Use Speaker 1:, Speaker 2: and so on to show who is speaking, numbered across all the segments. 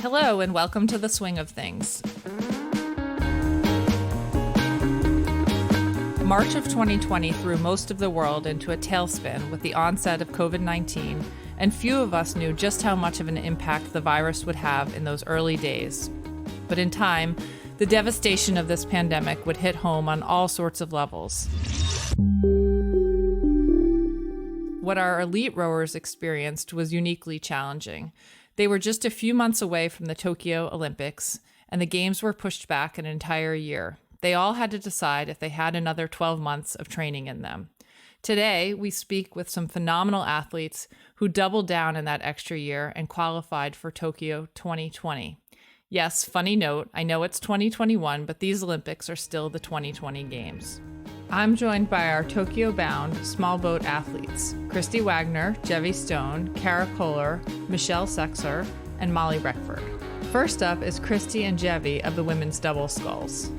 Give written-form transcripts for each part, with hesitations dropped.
Speaker 1: Hello and welcome to The Swing of Things. March of 2020 threw most of the world into a tailspin with the onset of COVID-19, and few of us knew just how much of an impact the virus would have in those early days. But in time, the devastation of this pandemic would hit home on all sorts of levels. What our elite rowers experienced was uniquely challenging. They were just a few months away from the Tokyo Olympics, and the games were pushed back an entire year. They all had to decide if they had another 12 months of training in them. Today, we speak with some phenomenal athletes who doubled down in that extra year and qualified for Tokyo 2020. Yes, funny note, I know it's 2021, but these Olympics are still the 2020 Games. I'm joined by our Tokyo-bound small boat athletes, Kristi Wagner, Gevvie Stone, Kohler, Michelle Sechser, and Molly Reckford. First up is Kristi and Gevvie of the women's double sculls.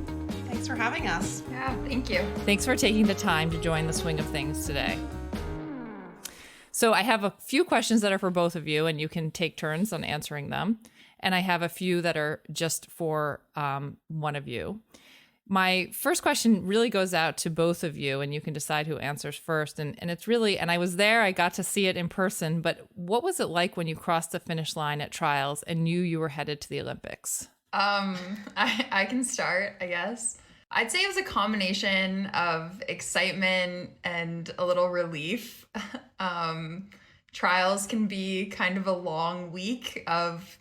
Speaker 2: Thanks for having us.
Speaker 3: Yeah, thank you.
Speaker 1: Thanks for taking the time to join the swing of things today. So I have a few questions that are for both of you, and you can take turns on answering them. And I have a few that are just for one of you. My first question really goes out to both of you, and you can decide who answers first. And it's really, and I was there, I got to see it in person, but what was it like when you crossed the finish line at trials and knew you were headed to the Olympics?
Speaker 3: I can start, I guess. I'd say it was a combination of excitement and a little relief. Trials can be kind of a long week of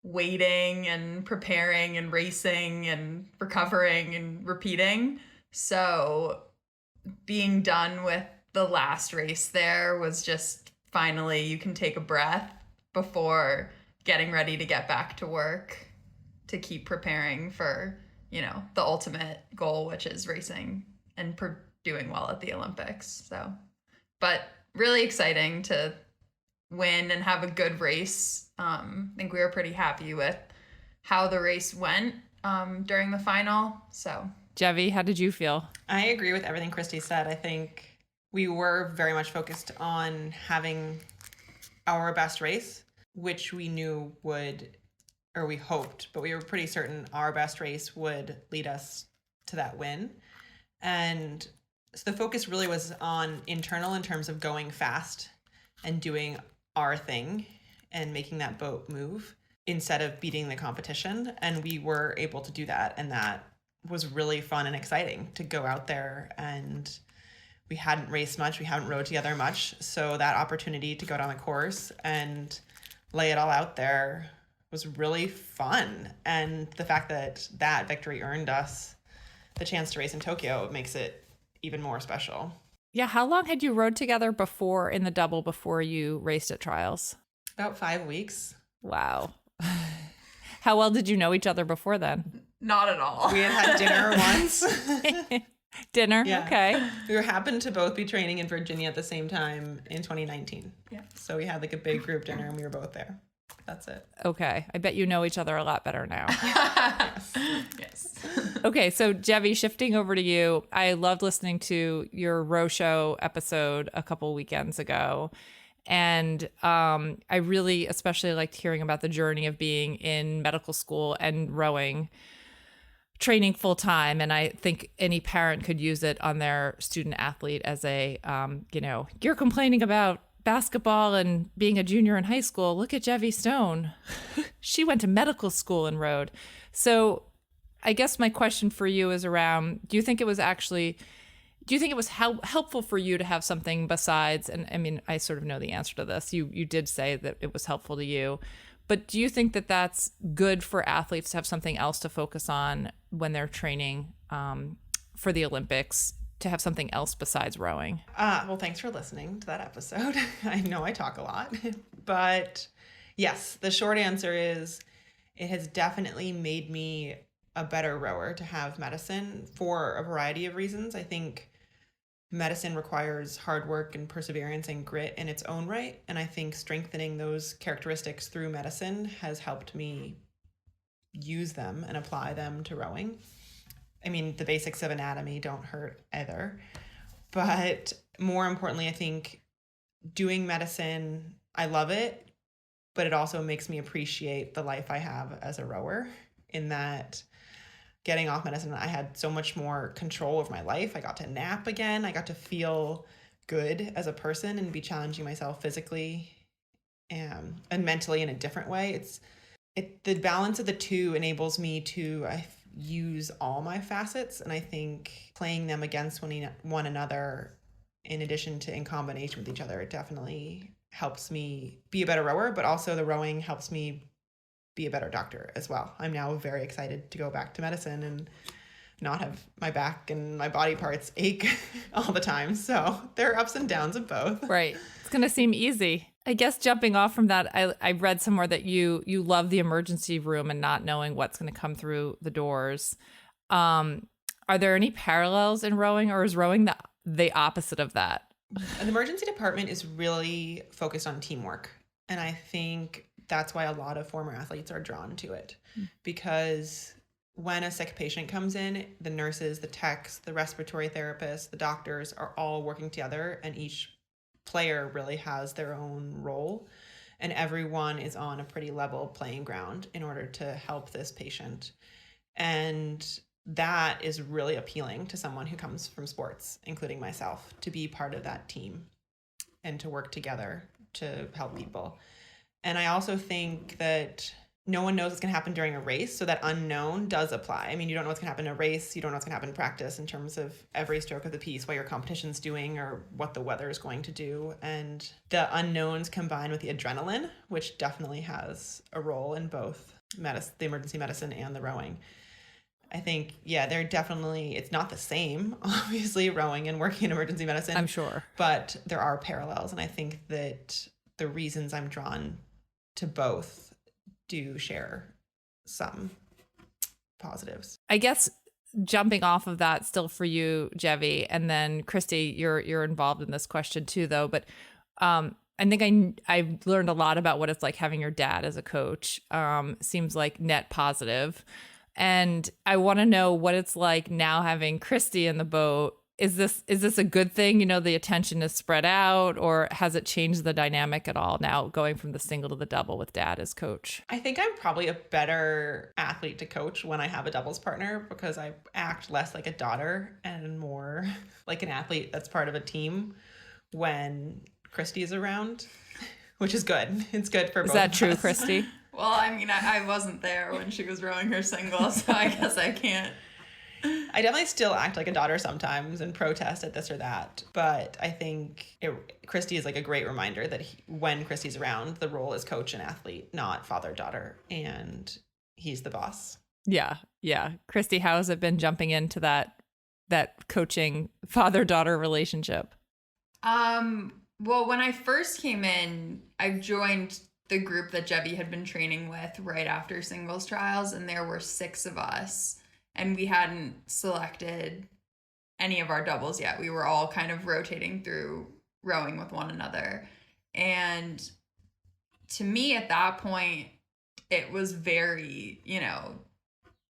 Speaker 3: waiting and preparing and racing and recovering and repeating. So being done with the last race there was just finally you can take a breath before getting ready to get back to work to keep preparing for, the ultimate goal, which is racing and doing well at the Olympics. So, but really exciting to win and have a good race. I think we were pretty happy with how the race went during the final. So,
Speaker 1: Gevvie, how did you feel?
Speaker 2: I agree with everything Kristi said. I think we were very much focused on having our best race, which we knew would, or we hoped, but we were pretty certain our best race would lead us to that win. And so the focus really was on internal in terms of going fast and doing our thing and making that boat move instead of beating the competition. And we were able to do that. And that was really fun and exciting to go out there. And we hadn't raced much. We haven't rowed together much. So that opportunity to go down the course and lay it all out there was really fun. And the fact that that victory earned us the chance to race in Tokyo makes it even more special.
Speaker 1: Yeah, how long had you rowed together before in the double before you raced at trials?
Speaker 2: About 5 weeks.
Speaker 1: Wow. How well did you know each other before then?
Speaker 3: Not at all.
Speaker 2: We had dinner once.
Speaker 1: Dinner?
Speaker 2: Yeah.
Speaker 1: Okay.
Speaker 2: We happened to both be training in Virginia at the same time in 2019.
Speaker 3: Yeah.
Speaker 2: So we had like a big group dinner and we were both there. That's it.
Speaker 1: Okay. I bet you know each other a lot better now.
Speaker 3: Yes.
Speaker 1: Okay. So Gevvie, shifting over to you. I loved listening to your row show episode a couple weekends ago. And I really especially liked hearing about the journey of being in medical school and rowing, training full time. And I think any parent could use it on their student athlete as a, you're complaining about basketball and being a junior in high school. Look at Gevvie Stone. She went to medical school and rowed. So I guess my question for you is around, do you think it was helpful for you to have something besides, and I mean, I sort of know the answer to this. You did say that it was helpful to you, but do you think that that's good for athletes to have something else to focus on when they're training for the Olympics, to have something else besides rowing?
Speaker 2: Well, thanks for listening to that episode. I know I talk a lot, but yes, the short answer is it has definitely made me a better rower to have medicine for a variety of reasons. I think medicine requires hard work and perseverance and grit in its own right. And I think strengthening those characteristics through medicine has helped me use them and apply them to rowing. I mean, the basics of anatomy don't hurt either. But more importantly, I think doing medicine, I love it. but it also makes me appreciate the life I have as a rower, in that getting off medicine, I had so much more control over my life. I got to nap again. I got to feel good as a person and be challenging myself physically and mentally in a different way. The balance of the two enables me to use all my facets, and I think playing them against one another in addition to in combination with each other, it definitely helps me be a better rower, but also the rowing helps me be a better doctor as well. I'm now very excited to go back to medicine and not have my back and my body parts ache all the time. So there are ups and downs of both.
Speaker 1: Right. It's going to seem easy. I guess jumping off from that, I read somewhere that you love the emergency room and not knowing what's going to come through the doors. Are there any parallels in rowing, or is rowing the opposite of that?
Speaker 2: The emergency department is really focused on teamwork. And I think that's why a lot of former athletes are drawn to it, because when a sick patient comes in, the nurses, the techs, the respiratory therapists, the doctors are all working together, and each player really has their own role, and everyone is on a pretty level playing ground in order to help this patient. And that is really appealing to someone who comes from sports, including myself, to be part of that team and to work together to help people. And I also think that no one knows what's going to happen during a race, so that unknown does apply. I mean, you don't know what's going to happen in a race. You don't know what's going to happen in practice in terms of every stroke of the piece, what your competition's doing or what the weather is going to do. And the unknowns combined with the adrenaline, which definitely has a role in both the emergency medicine and the rowing. I think, yeah, they're definitely, it's not the same, obviously, rowing and working in emergency medicine.
Speaker 1: I'm sure.
Speaker 2: But there are parallels. And I think that the reasons I'm drawn to both do share some positives. I
Speaker 1: guess jumping off of that still for you, Gevvie, and then Kristi, you're involved in this question too, though. But I think I've learned a lot about what it's like having your dad as a coach. Seems like net positive. And I want to know what it's like now having Kristi in the boat. Is this a good thing? You know, the attention is spread out, or has it changed the dynamic at all now, going from the single to the double with dad as coach?
Speaker 2: I think I'm probably a better athlete to coach when I have a doubles partner, because I act less like a daughter and more like an athlete that's part of a team when Kristi is around, which is good. It's good for both of us.
Speaker 1: Is that true, Kristi?
Speaker 3: Well, I mean, I wasn't there when she was rowing her single, so I guess I can't.
Speaker 2: I definitely still act like a daughter sometimes and protest at this or that. But I think Kristi is like a great reminder that when Kristi's around, the role is coach and athlete, not father-daughter. And he's the boss.
Speaker 1: Yeah. Yeah. Kristi, how has it been jumping into that coaching father-daughter relationship?
Speaker 3: Well, when I first came in, I joined the group that Gevvie had been training with right after singles trials, and there were 6 of us. And we hadn't selected any of our doubles yet. We were all kind of rotating through rowing with one another. And to me at that point, it was very,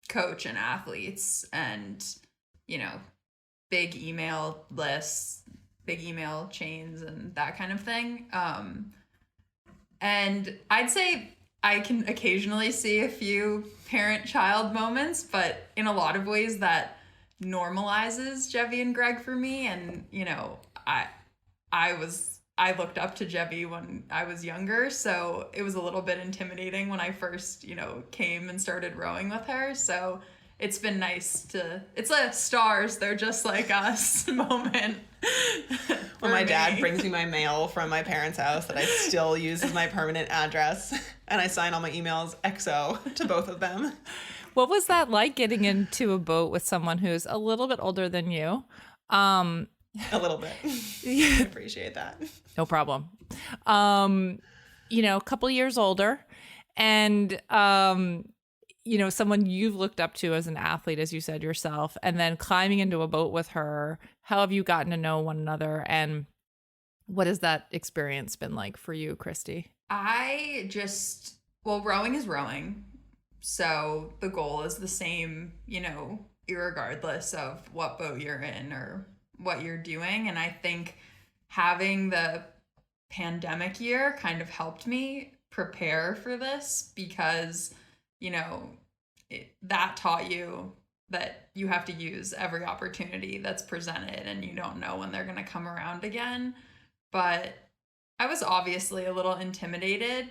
Speaker 3: coach and athletes and, big email lists, big email chains and that kind of thing. And I'd say I can occasionally see a few parent-child moments, but in a lot of ways that normalizes Gevvie and Greg for me. And, I looked up to Gevvie when I was younger, so it was a little bit intimidating when I first, came and started rowing with her. So it's been nice it's like stars, they're just like us moment.
Speaker 2: When my dad brings me my mail from my parents' house that I still use as my permanent address, and I sign all my emails XO to both of them.
Speaker 1: What was that like, getting into a boat with someone who's a little bit older than you?
Speaker 2: A little bit. I appreciate that.
Speaker 1: No problem. A couple years older, and someone you've looked up to as an athlete, as you said yourself, and then climbing into a boat with her. How have you gotten to know one another, and what has that experience been like for you, Kristi?
Speaker 3: Rowing is rowing. So the goal is the same, irregardless of what boat you're in or what you're doing. And I think having the pandemic year kind of helped me prepare for this because, that taught you that you have to use every opportunity that's presented and you don't know when they're going to come around again. But I was obviously a little intimidated,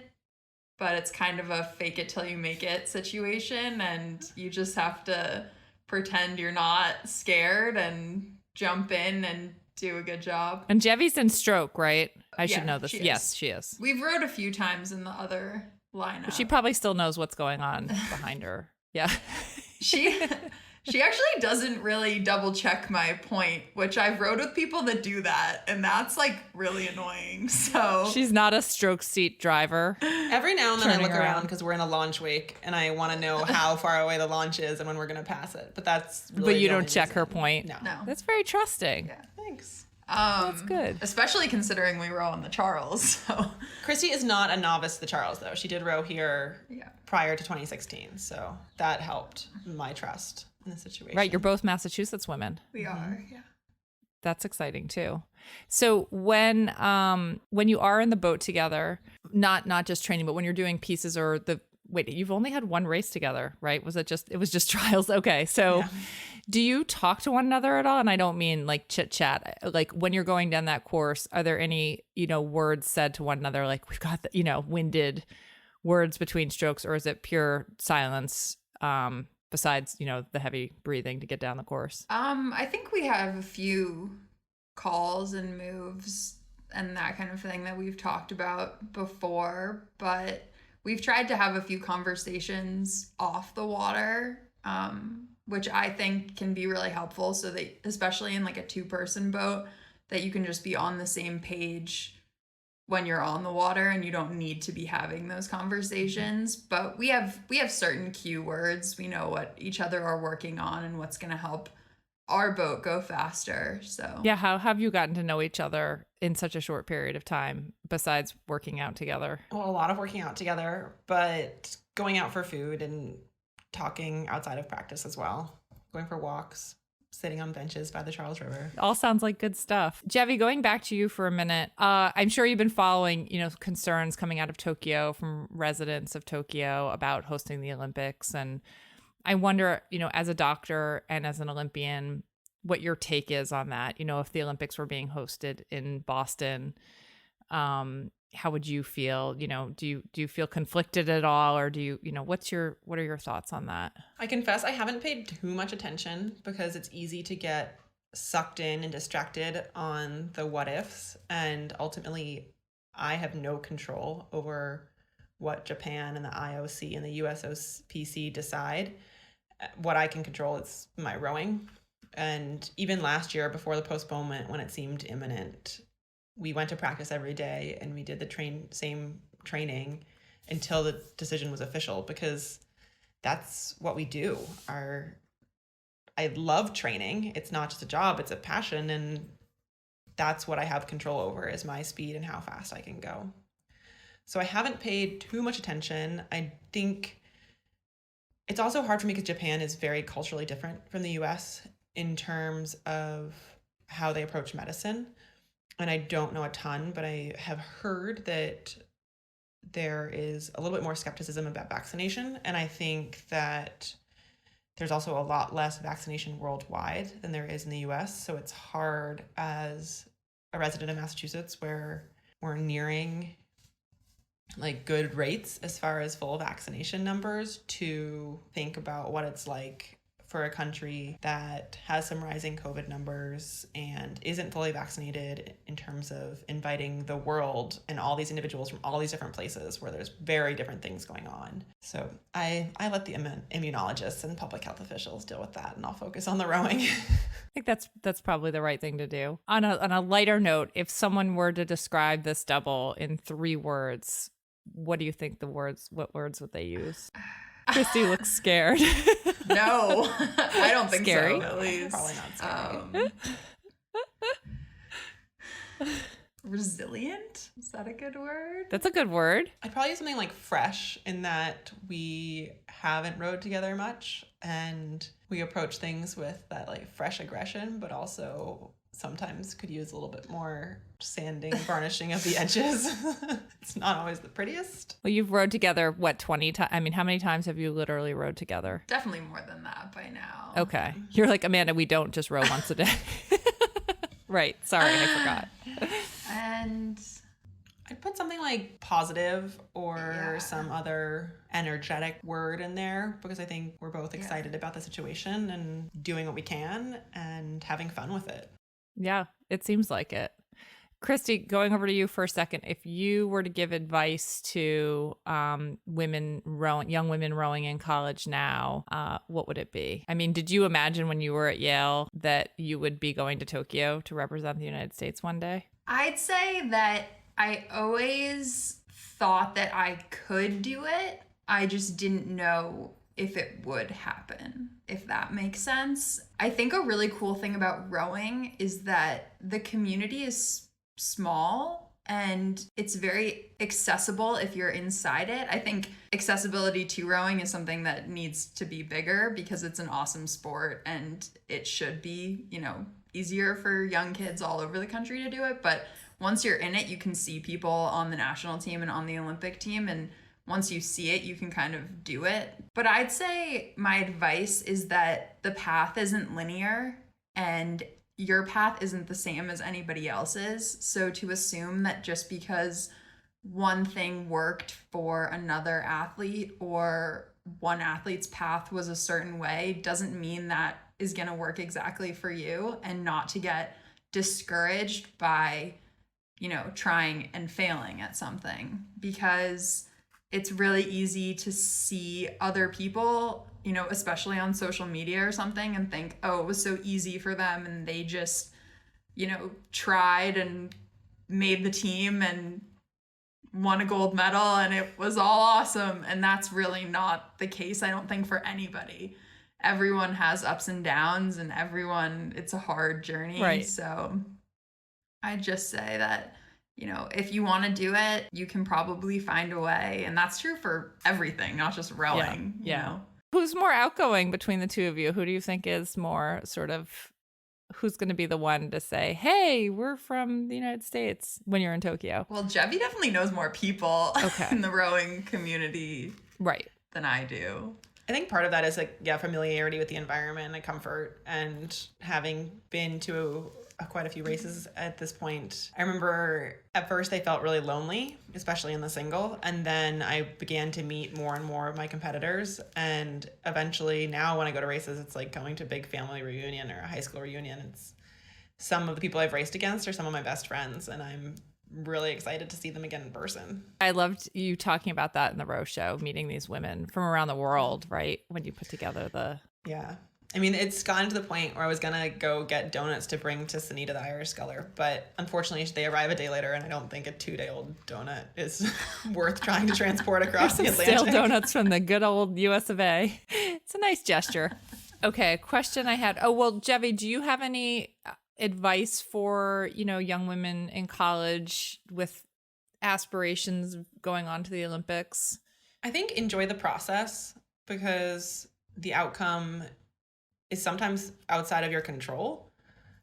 Speaker 3: but it's kind of a fake it till you make it situation, and you just have to pretend you're not scared and jump in and do a good job.
Speaker 1: And Gevvie's in stroke, right? I should know this.
Speaker 3: She
Speaker 1: yes, she is.
Speaker 3: We've rowed a few times in the other lineup.
Speaker 1: She probably still knows what's going on behind her. Yeah.
Speaker 3: She actually doesn't really double check my point, which I've rowed with people that do that, and that's like really annoying. So
Speaker 1: she's not a stroke seat driver.
Speaker 2: Every now and then I look around because we're in a launch wake and I want to know how far away the launch is and when we're going to pass it. But that's really
Speaker 1: but you don't check her point.
Speaker 2: No.
Speaker 1: That's very trusting.
Speaker 2: Yeah, thanks.
Speaker 1: That's good.
Speaker 3: Especially considering we row on the Charles. So
Speaker 2: Kristi is not a novice to the Charles, though. She did row here prior to 2016, so that helped my trust in the situation.
Speaker 1: Right, you're both Massachusetts women.
Speaker 3: We are, yeah.
Speaker 1: That's exciting too. So when you are in the boat together, not just training, but when you're doing pieces or you've only had one race together, right? It was just trials? Okay, so. Yeah. Do you talk to one another at all? And I don't mean like chit chat. Like when you're going down that course, are there any, words said to one another? Like we've got the, winded words between strokes, or is it pure silence? Besides, the heavy breathing to get down the course.
Speaker 3: I think we have a few calls and moves and that kind of thing that we've talked about before, but we've tried to have a few conversations off the water. Which I think can be really helpful, so that especially in like a 2-person boat, that you can just be on the same page when you're on the water and you don't need to be having those conversations. But we have certain cue words. We know what each other are working on and what's going to help our boat go faster. So
Speaker 1: yeah, how have you gotten to know each other in such a short period of time besides working out together?
Speaker 2: Well, a lot of working out together, but going out for food and talking outside of practice as well, going for walks, sitting on benches by the Charles River.
Speaker 1: All sounds like good stuff. Gevvie, going back to you for a minute, I'm sure you've been following, concerns coming out of Tokyo from residents of Tokyo about hosting the Olympics. And I wonder, as a doctor and as an Olympian, what your take is on that. If the Olympics were being hosted in Boston, how would you feel? Do you feel conflicted at all, or do you, what are your thoughts on that?
Speaker 2: I confess I haven't paid too much attention because it's easy to get sucked in and distracted on the what ifs, and ultimately I have no control over what Japan and the IOC and the USOPC decide. What I can control is my rowing. And even last year, before the postponement, when it seemed imminent, we went to practice every day and we did the same training until the decision was official, because that's what we do. I love training. It's not just a job, it's a passion, and that's what I have control over, is my speed and how fast I can go. So I haven't paid too much attention. I think it's also hard for me because Japan is very culturally different from the US in terms of how they approach medicine. And I don't know a ton, but I have heard that there is a little bit more skepticism about vaccination. And I think that there's also a lot less vaccination worldwide than there is in the US. So it's hard as a resident of Massachusetts, where we're nearing like good rates as far as full vaccination numbers, to think about what it's like for a country that has some rising COVID numbers and isn't fully vaccinated, in terms of inviting the world and all these individuals from all these different places where there's very different things going on. So I let the immunologists and public health officials deal with that, and I'll focus on the rowing.
Speaker 1: I think that's probably the right thing to do. On a lighter note, if someone were to describe this double in 3 words, what do you think what words would they use? Kristi looks scared.
Speaker 3: No, I don't think
Speaker 1: scary?
Speaker 3: So. At least.
Speaker 2: Probably not scary.
Speaker 3: Resilient? Is that a good word?
Speaker 1: That's a good word.
Speaker 2: I'd probably use something like fresh, in that we haven't rowed together much and we approach things with that like fresh aggression, but also sometimes could use a little bit more sanding, varnishing of the edges. It's not always the prettiest.
Speaker 1: Well, you've rowed together, what, 20 times? I mean, how many times have you literally rowed together?
Speaker 3: Definitely more than that by now.
Speaker 1: Okay. You're like, Amanda, we don't just row once a day. Right. Sorry, I forgot.
Speaker 3: And
Speaker 2: I'd put something like positive or some other energetic word in there, because I think we're both excited about the situation and doing what we can and having fun with it.
Speaker 1: Yeah, it seems like it. Kristi, going over to you for a second, if you were to give advice to young women rowing in college now, what would it be? I mean, did you imagine when you were at Yale that you would be going to Tokyo to represent the United States one day?
Speaker 3: I'd say that I always thought that I could do it. I just didn't know if it would happen, if that makes sense. I think a really cool thing about rowing is that the community is small and it's very accessible if you're inside it. I think accessibility to rowing is something that needs to be bigger because it's an awesome sport and it should be, easier for young kids all over the country to do it. But once you're in it, you can see people on the national team and on the Olympic team. And once you see it, you can kind of do it. But I'd say my advice is that the path isn't linear and your path isn't the same as anybody else's. So to assume that just because one thing worked for another athlete or one athlete's path was a certain way doesn't mean that is going to work exactly for you, and not to get discouraged by, trying and failing at something, because it's really easy to see other people, especially on social media or something, and think, oh, it was so easy for them and they just, tried and made the team and won a gold medal and it was all awesome. And that's really not the case, I don't think, for anybody. Everyone has ups and downs and it's a hard journey.
Speaker 1: Right.
Speaker 3: So I just say that, if you want to do it, you can probably find a way. And that's true for everything, not just rowing.
Speaker 1: Yeah. Who's more outgoing between the two of you? Who do you think is more sort of, who's going to be the one to say, hey, we're from the United States when you're in Tokyo?
Speaker 3: Well, Gevvie definitely knows more people in the rowing community than I do.
Speaker 2: I think part of that is familiarity with the environment and comfort, and having been to quite a few races at this point. I remember at first I felt really lonely, especially in the single, and then I began to meet more and more of my competitors, and eventually now when I go to races, it's like going to a big family reunion or a high school reunion. It's some of the people I've raced against are some of my best friends, and I'm really excited to see them again in person.
Speaker 1: I loved you talking about that in the row show, meeting these women from around the world, right? When you put together the...
Speaker 2: Yeah. I mean, it's gotten to the point where I was going to go get donuts to bring to Sunita, the Irish sculler, but unfortunately they arrive a day later, and I don't think a 2-day-old donut is worth trying to transport across the Atlantic.
Speaker 1: Stale donuts from the good old US of A. It's a nice gesture. Okay, question I had. Oh, well, Gevvie, do you have any advice for, young women in college with aspirations of going on to the Olympics?
Speaker 2: I think enjoy the process, because the outcome is sometimes outside of your control,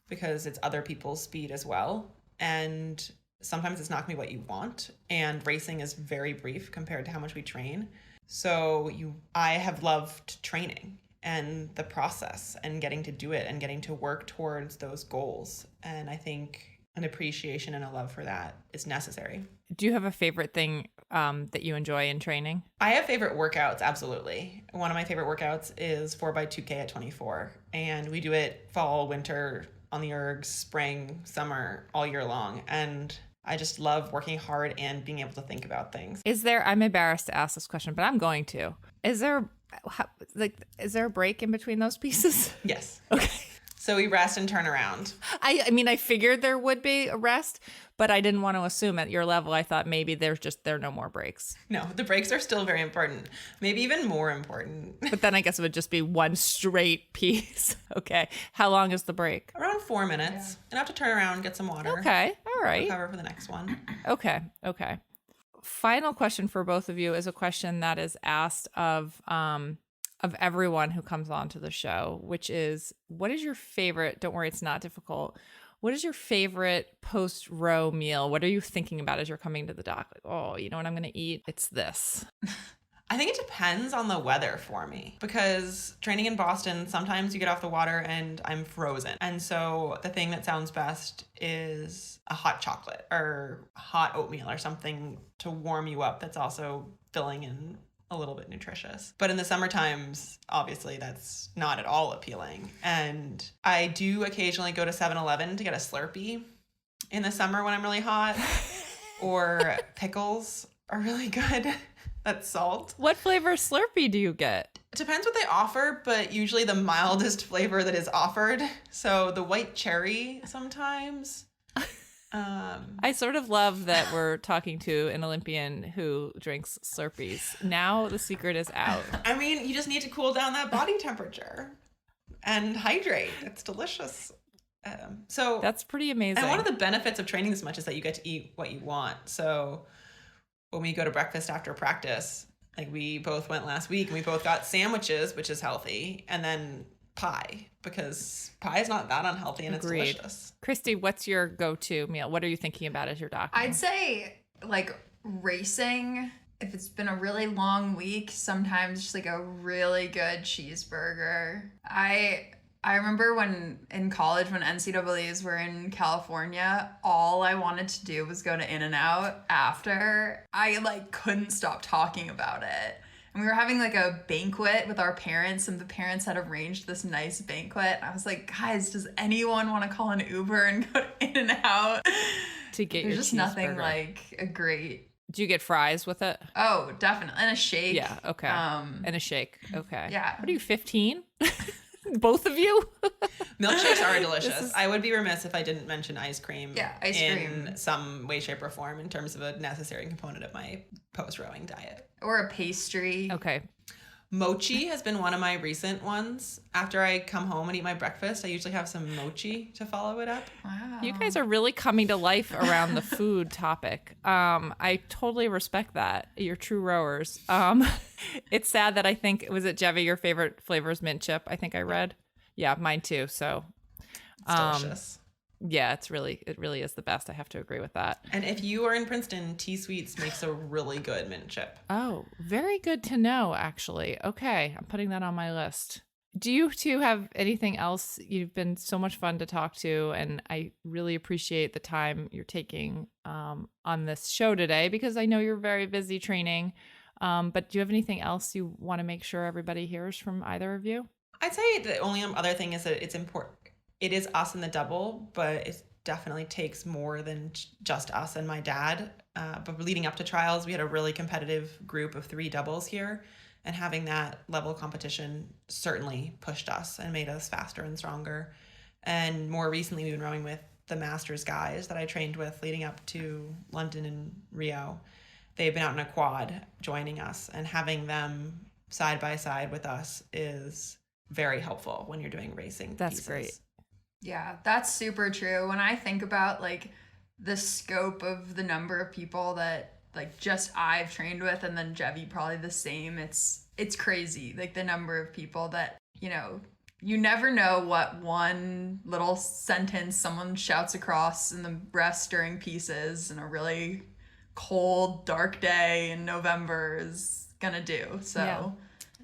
Speaker 2: because it's other people's speed as well. And sometimes it's not gonna be what you want. And racing is very brief compared to how much we train. So I have loved training and the process and getting to do it and getting to work towards those goals. And I think an appreciation and a love for that is necessary.
Speaker 1: Do you have a favorite thing that you enjoy in training?
Speaker 2: I have favorite workouts, absolutely. One of my favorite workouts is 4x2K at 24. And we do it fall, winter, on the ergs, spring, summer, all year long. And I just love working hard and being able to think about things.
Speaker 1: I'm embarrassed to ask this question, but I'm going to. Is there a break in between those pieces?
Speaker 2: Yes.
Speaker 1: Okay.
Speaker 2: So we rest and turn around.
Speaker 1: I mean, I figured there would be a rest, but I didn't want to assume at your level. I thought maybe there are no more breaks.
Speaker 2: No, the breaks are still very important. Maybe even more important.
Speaker 1: But then I guess it would just be one straight piece. Okay. How long is the break?
Speaker 2: Around 4 minutes. Yeah. And I have to turn around, get some water.
Speaker 1: Okay. All right.
Speaker 2: Recover for the next one.
Speaker 1: Okay. Final question for both of you is a question that is asked of everyone who comes on to the show, which is, what is your favorite, don't worry, it's not difficult, What is your favorite post-row meal? What are you thinking about as you're coming to the dock? Like, oh, you know what I'm going to eat? It's this.
Speaker 2: I think it depends on the weather for me, because training in Boston, sometimes you get off the water and I'm frozen. And so the thing that sounds best is a hot chocolate or hot oatmeal or something to warm you up that's also filling and a little bit nutritious. But in the summer times, obviously that's not at all appealing. And I do occasionally go to 7-Eleven to get a Slurpee in the summer when I'm really hot, or pickles are really good. That's salt.
Speaker 1: What flavor Slurpee do you get?
Speaker 2: It depends what they offer, but usually the mildest flavor that is offered. So the white cherry sometimes.
Speaker 1: I sort of love that we're talking to an Olympian who drinks Slurpees. Now the secret is out.
Speaker 2: I mean, you just need to cool down that body temperature and hydrate. It's delicious. So
Speaker 1: that's pretty amazing.
Speaker 2: And one of the benefits of training this much is that you get to eat what you want. So when we go to breakfast after practice, like we both went last week and we both got sandwiches, which is healthy, and then pie, because pie is not that unhealthy and
Speaker 1: Agreed.
Speaker 2: It's delicious.
Speaker 1: Kristi, what's your go-to meal? What are you thinking about as your doctor?
Speaker 3: I'd say like racing. If it's been a really long week, sometimes just like a really good cheeseburger. I remember when in college, when NCAAs were in California, all I wanted to do was go to In-N-Out after. I like couldn't stop talking about it. And we were having like a banquet with our parents, and the parents had arranged this nice banquet. I was like, guys, does anyone want to call an Uber and go to In-N-Out?
Speaker 1: To get
Speaker 3: There's
Speaker 1: your
Speaker 3: just nothing
Speaker 1: cheeseburger.
Speaker 3: like a great...
Speaker 1: Do you get fries with it?
Speaker 3: Oh, definitely. And a shake.
Speaker 1: Yeah, okay. And a shake. Okay.
Speaker 3: Yeah.
Speaker 1: What are you, 15? Both of you?
Speaker 2: Milkshakes are delicious. I would be remiss if I didn't mention ice cream.
Speaker 3: Yeah, ice cream.
Speaker 2: In some way, shape, or form in terms of a necessary component of my post-rowing diet.
Speaker 3: Or a pastry.
Speaker 1: Okay.
Speaker 2: Mochi has been one of my recent ones. After I come home and eat my breakfast, I usually have some mochi to follow it up.
Speaker 3: Wow.
Speaker 1: You guys are really coming to life around the food topic. I totally respect that. You're true rowers. It's sad that I think, was it Gevvie, your favorite flavor is mint chip? I think I read. Yeah, mine too. So
Speaker 2: It's delicious.
Speaker 1: yeah, it really is the best. I have to agree with that.
Speaker 2: And if you are in Princeton, T Sweets makes a really good mint chip.
Speaker 1: Oh, very good to know, actually. Okay, I'm putting that on my list. Do you two have anything else? You've been so much fun to talk to, and I really appreciate the time you're taking on this show today, because I know you're very busy training. But do you have anything else you want to make sure everybody hears from either of you?
Speaker 2: I'd say the only other thing is that it's important. It is us in the double, but it definitely takes more than just us and my dad. But leading up to trials, we had a really competitive group of 3 doubles here. And having that level of competition certainly pushed us and made us faster and stronger. And more recently, we've been rowing with the Masters guys that I trained with leading up to London and Rio. They've been out in a quad joining us, and having them side by side with us is very helpful when you're doing racing.
Speaker 1: That's
Speaker 2: pieces.
Speaker 1: great.
Speaker 3: Yeah, that's super true. When I think about like the scope of the number of people that like just I've trained with, and then Gevvie probably the same, it's crazy. Like the number of people that, you never know what one little sentence someone shouts across in the rest during pieces in a really cold, dark day in November is gonna do. So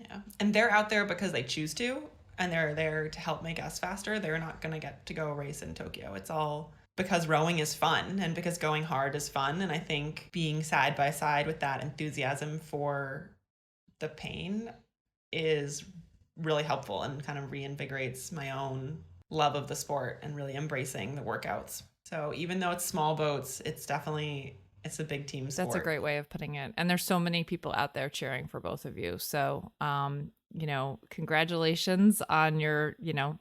Speaker 2: yeah. And they're out there because they choose to, and they're there to help make us faster. They're not going to get to go race in Tokyo. It's all because rowing is fun and because going hard is fun. And I think being side by side with that enthusiasm for the pain is really helpful and kind of reinvigorates my own love of the sport and really embracing the workouts. So even though it's small boats, it's a big team sport.
Speaker 1: That's a great way of putting it. And there's so many people out there cheering for both of you. So, congratulations on your,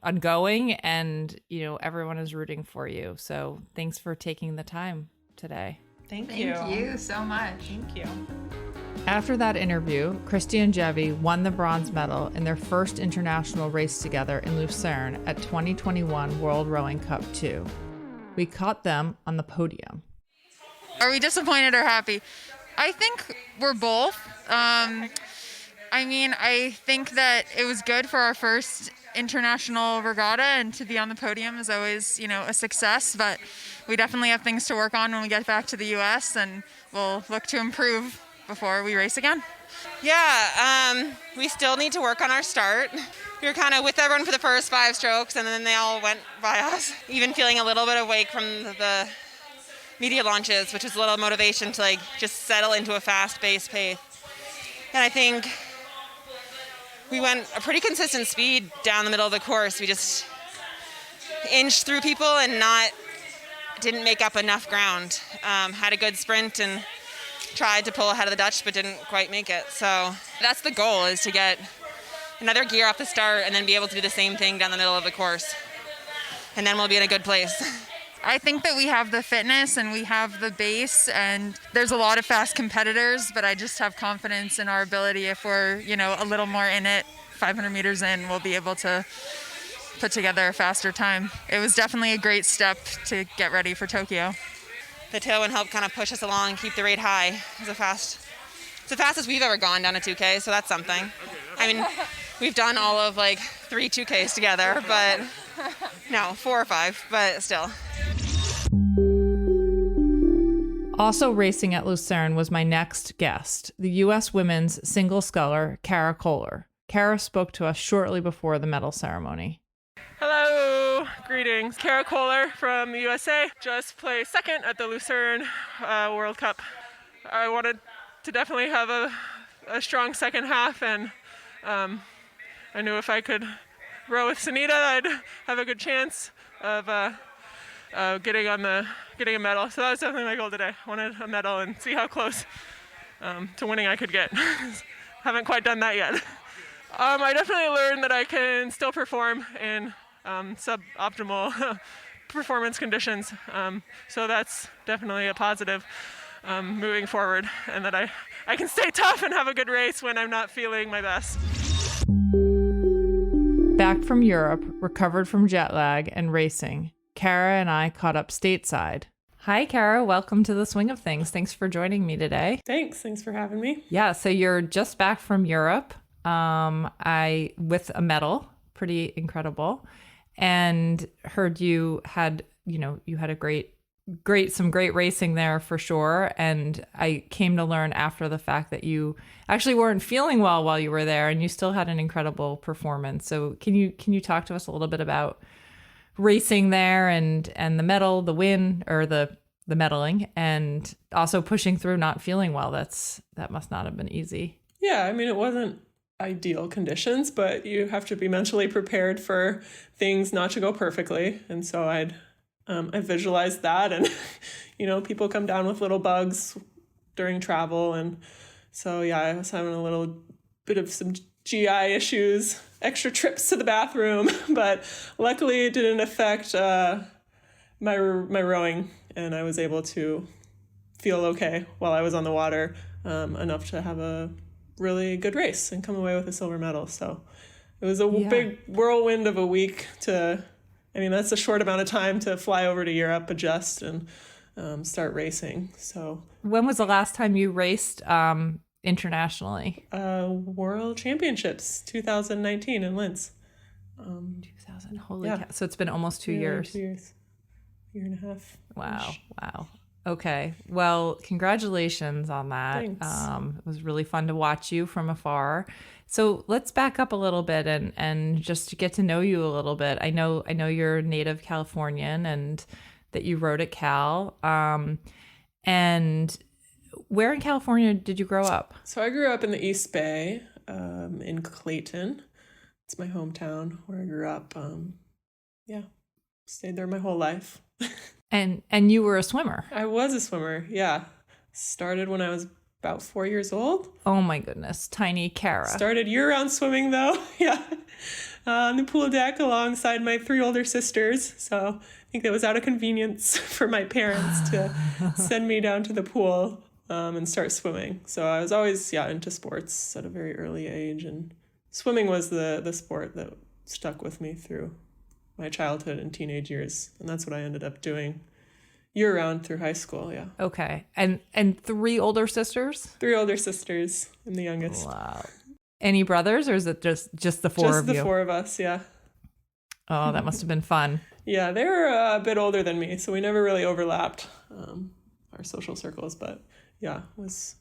Speaker 1: on going, and, everyone is rooting for you. So thanks for taking the time today.
Speaker 2: Thank you.
Speaker 3: Thank you so much.
Speaker 2: Thank you.
Speaker 1: After that interview, Kristi and Gevvie won the bronze medal in their first international race together in Lucerne at 2021 World Rowing Cup 2. We caught them on the podium.
Speaker 4: Are we disappointed or happy? I think we're both. I I mean, I think that it was good for our first international regatta, and to be on the podium is always, a success, but we definitely have things to work on when we get back to the U.S., and we'll look to improve before we race again.
Speaker 2: Yeah, we still need to work on our start. We were kind of with everyone for the first 5 strokes, and then they all went by us. Even feeling a little bit awake from the media launches, which is a little motivation to just settle into a fast-paced pace. And I think we went a pretty consistent speed down the middle of the course. We just inched through people and didn't make up enough ground. Had a good sprint and tried to pull ahead of the Dutch, but didn't quite make it. So that's the goal, is to get another gear off the start and then be able to do the same thing down the middle of the course. And then we'll be in a good place.
Speaker 4: I think that we have the fitness and we have the base, and there's a lot of fast competitors, but I just have confidence in our ability. If we're, a little more in it, 500 meters in, we'll be able to put together a faster time. It was definitely a great step to get ready for Tokyo.
Speaker 2: The tailwind helped kind of push us along and keep the rate high. It's the fastest we've ever gone down a 2K, so that's something. I mean, we've done all of 3 2Ks together, but no, 4 or 5, but still.
Speaker 1: Also racing at Lucerne was my next guest, the U.S. women's single sculler, Kohler. Kara spoke to us shortly before the medal ceremony.
Speaker 5: Hello, greetings. Kohler from the USA. Just placed second at the Lucerne World Cup. I wanted to definitely have a strong second half, and I knew if I could row with Sunita, I'd have a good chance of getting a medal. So that was definitely my goal today. I wanted a medal and see how close to winning I could get. Haven't quite done that yet. I definitely learned that I can still perform in suboptimal performance conditions. So that's definitely a positive moving forward, and that I can stay tough and have a good race when I'm not feeling my best.
Speaker 1: Back from Europe, recovered from jet lag and racing, Kara and I caught up stateside. Hi, Kara. Welcome to the swing of things. Thanks for joining me today.
Speaker 5: Thanks for having me.
Speaker 1: Yeah, so you're just back from Europe. With a medal, pretty incredible, and heard you had some great racing there for sure. And I came to learn after the fact that you actually weren't feeling well while you were there, and you still had an incredible performance. So can you talk to us a little bit about racing there and the medal, the win, or the medaling, and also pushing through not feeling well? That must not have been easy.
Speaker 5: Yeah, I mean, it wasn't ideal conditions, but you have to be mentally prepared for things not to go perfectly. And so I visualized that, and people come down with little bugs during travel, and so I was having a little bit of some GI issues, extra trips to the bathroom, but luckily it didn't affect my rowing, and I was able to feel okay while I was on the water, enough to have a really good race and come away with a silver medal. So it was a big whirlwind of a week that's a short amount of time to fly over to Europe, adjust, and start racing. So
Speaker 1: when was the last time you raced internationally?
Speaker 5: World Championships 2019 in Linz.
Speaker 1: 2000. Holy cow. So it's been almost 2 years.
Speaker 5: 2 years. Year and a half.
Speaker 1: Wow. Okay. Well, congratulations on that.
Speaker 5: Thanks.
Speaker 1: It was really fun to watch you from afar. So let's back up a little bit and just to get to know you a little bit. I know you're a native Californian and that you rode at Cal. And where in California did you grow up?
Speaker 5: So I grew up in the East Bay, in Clayton. It's my hometown where I grew up. Stayed there my whole life.
Speaker 1: And you were a swimmer.
Speaker 5: I was a swimmer, yeah. Started when I was about 4 years old.
Speaker 1: Oh my goodness, tiny Kara.
Speaker 5: Started year-round swimming though, yeah. On the pool deck alongside my 3 older sisters. So I think that was out of convenience for my parents to send me down to the pool and start swimming. So I was always, into sports at a very early age. And swimming was the sport that stuck with me through my childhood and teenage years. And that's what I ended up doing year-round through high school, yeah.
Speaker 1: Okay. And 3 older sisters?
Speaker 5: 3 older sisters. I'm the youngest.
Speaker 1: Wow. Any brothers, or is it just the four of you?
Speaker 5: Just the four of us, yeah.
Speaker 1: Oh, that must have been fun.
Speaker 5: Yeah, they were a bit older than me, so we never really overlapped our social circles. But yeah, was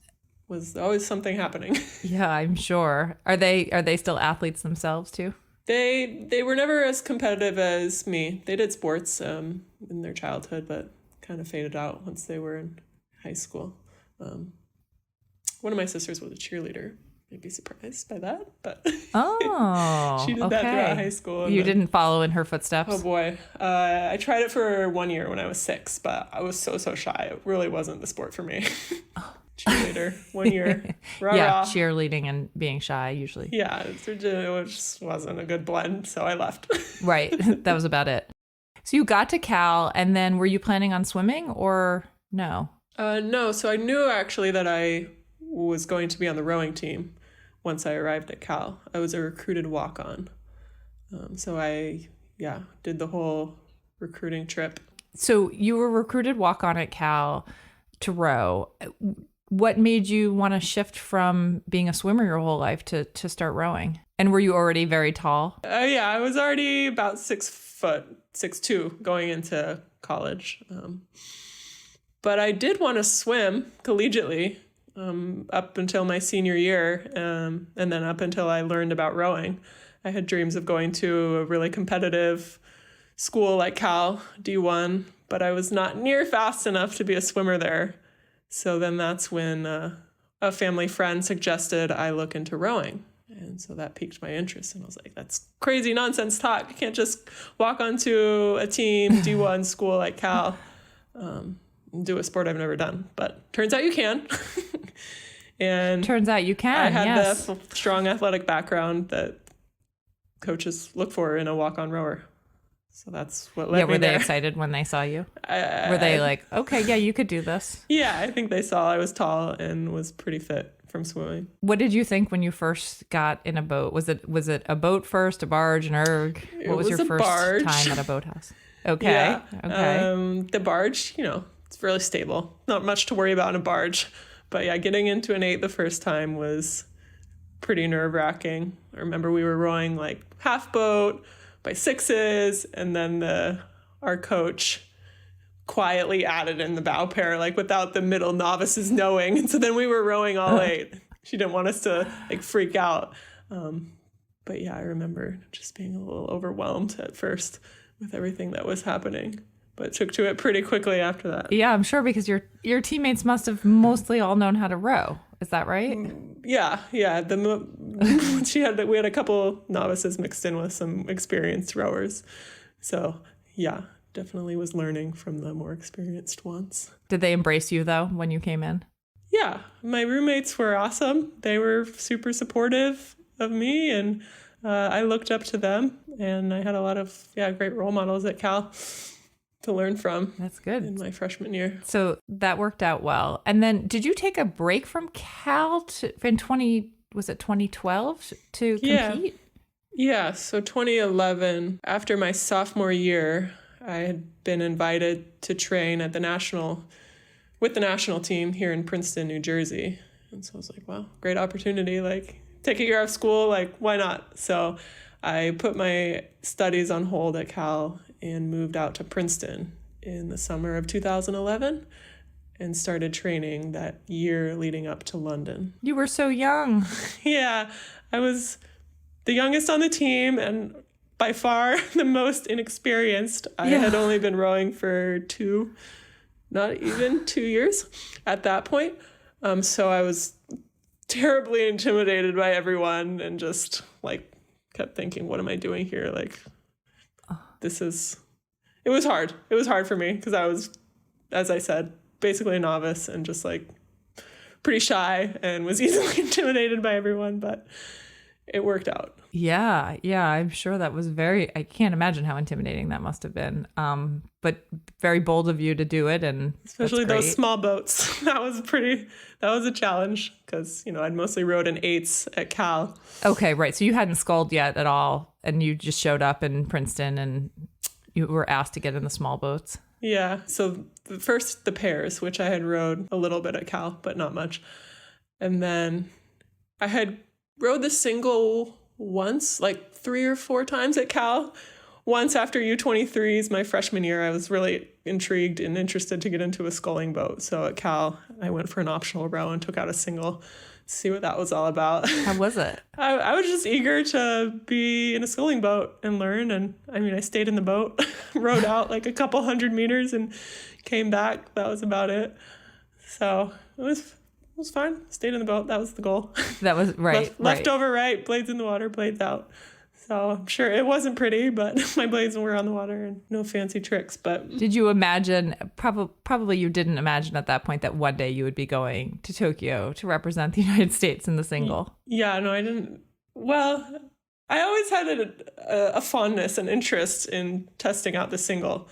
Speaker 5: always something happening.
Speaker 1: Yeah, I'm sure. Are they still athletes themselves too?
Speaker 5: They were never as competitive as me. They did sports in their childhood, but kind of faded out once they were in high school. One of my sisters was a cheerleader. I'd be surprised by that, but she did that throughout high school.
Speaker 1: You didn't follow in her footsteps?
Speaker 5: Oh boy. I tried it for 1 year when I was 6, but I was so shy. It really wasn't the sport for me. Cheerleader, 1 year. Rah,
Speaker 1: yeah,
Speaker 5: rah.
Speaker 1: cheerleading and being shy usually.
Speaker 5: Yeah, it just wasn't a good blend, so I left.
Speaker 1: Right. That was about it. So you got to Cal, and then were you planning on swimming or no?
Speaker 5: No, so I knew actually that I was going to be on the rowing team once I arrived at Cal. I was a recruited walk-on. So I did the whole recruiting trip.
Speaker 1: So you were recruited walk-on at Cal to row. What made you want to shift from being a swimmer your whole life to start rowing? And were you already very tall?
Speaker 5: Yeah, I was already about 6 foot, 6'2", going into college. But I did want to swim collegiately up until my senior year, and then up until I learned about rowing. I had dreams of going to a really competitive school like Cal, D1, but I was not near fast enough to be a swimmer there. So then that's when a family friend suggested I look into rowing. And so that piqued my interest. And I was like, that's crazy nonsense talk. You can't just walk onto a team, D1 school like Cal, do a sport I've never done. But turns out you can. And
Speaker 1: turns out you can.
Speaker 5: I had
Speaker 1: yes.
Speaker 5: the strong athletic background that coaches look for in a walk-on rower. So that's what led me
Speaker 1: were they
Speaker 5: there.
Speaker 1: excited when they saw you? Were they like, okay, yeah, you could do this?
Speaker 5: Yeah, I think they saw I was tall and was pretty fit from swimming.
Speaker 1: What did you think when you first got in a boat? Was it a boat first, a barge, an erg? What was your first
Speaker 5: barge.
Speaker 1: time at a boathouse? Okay.
Speaker 5: Yeah.
Speaker 1: Okay.
Speaker 5: The barge, it's really stable. Not much to worry about in a barge. But yeah, getting into an 8 the first time was pretty nerve-wracking. I remember we were rowing like half boat by 6s, and then our coach quietly added in the bow pair, like without the middle novices knowing. And so then we were rowing all 8. She didn't want us to like freak out. But yeah, I remember just being a little overwhelmed at first with everything that was happening, but took to it pretty quickly after that.
Speaker 1: Yeah, I'm sure, because your teammates must have mostly all known how to row. Is that right?
Speaker 5: Yeah. We had a couple novices mixed in with some experienced rowers. So yeah, definitely was learning from the more experienced ones.
Speaker 1: Did they embrace you though when you came in?
Speaker 5: Yeah, my roommates were awesome. They were super supportive of me, and I looked up to them, and I had a lot of great role models at Cal to learn from.
Speaker 1: That's good.
Speaker 5: In my freshman year.
Speaker 1: So that worked out well. And then did you take a break from Cal in 2012 to compete?
Speaker 5: Yeah, so 2011, after my sophomore year, I had been invited to train with the national team here in Princeton, New Jersey. And so I was like, wow, great opportunity. Like, take a year off school, like, why not? So I put my studies on hold at Cal and moved out to Princeton in the summer of 2011 and started training that year leading up to London.
Speaker 1: You were so young.
Speaker 5: Yeah, I was the youngest on the team and by far the most inexperienced. I had only been rowing for not even 2 years at that point. So I was terribly intimidated by everyone and just like kept thinking, what am I doing here? Like, it was hard. It was hard for me because I was, as I said, basically a novice and just like pretty shy and was easily intimidated by everyone, but it worked out.
Speaker 1: Yeah, I'm sure that was I can't imagine how intimidating that must have been. But very bold of you to do it, and
Speaker 5: especially those small boats. That was a challenge because, I'd mostly rowed in 8s at Cal. Okay,
Speaker 1: right. So you hadn't sculled yet at all, and you just showed up in Princeton and you were asked to get in the small boats.
Speaker 5: Yeah. So first the pairs, which I had rowed a little bit at Cal, but not much. And then I had rode the single once, like 3 or 4 times at Cal. Once after U23s, my freshman year, I was really intrigued and interested to get into a sculling boat. So at Cal, I went for an optional row and took out a single, see what that was all about.
Speaker 1: How was it?
Speaker 5: I was just eager to be in a sculling boat and learn. And I mean, I stayed in the boat, rowed out like a couple 100 meters and came back. That was about it. So it was fine. Stayed in the boat. That was the goal.
Speaker 1: That was right.
Speaker 5: Left over right, blades in the water, blades out. So I'm sure it wasn't pretty, but my blades were on the water and no fancy tricks. But
Speaker 1: did you imagine, probably you didn't imagine at that point that one day you would be going to Tokyo to represent the United States in the single?
Speaker 5: Yeah, no, I didn't. Well, I always had a fondness and interest in testing out the single,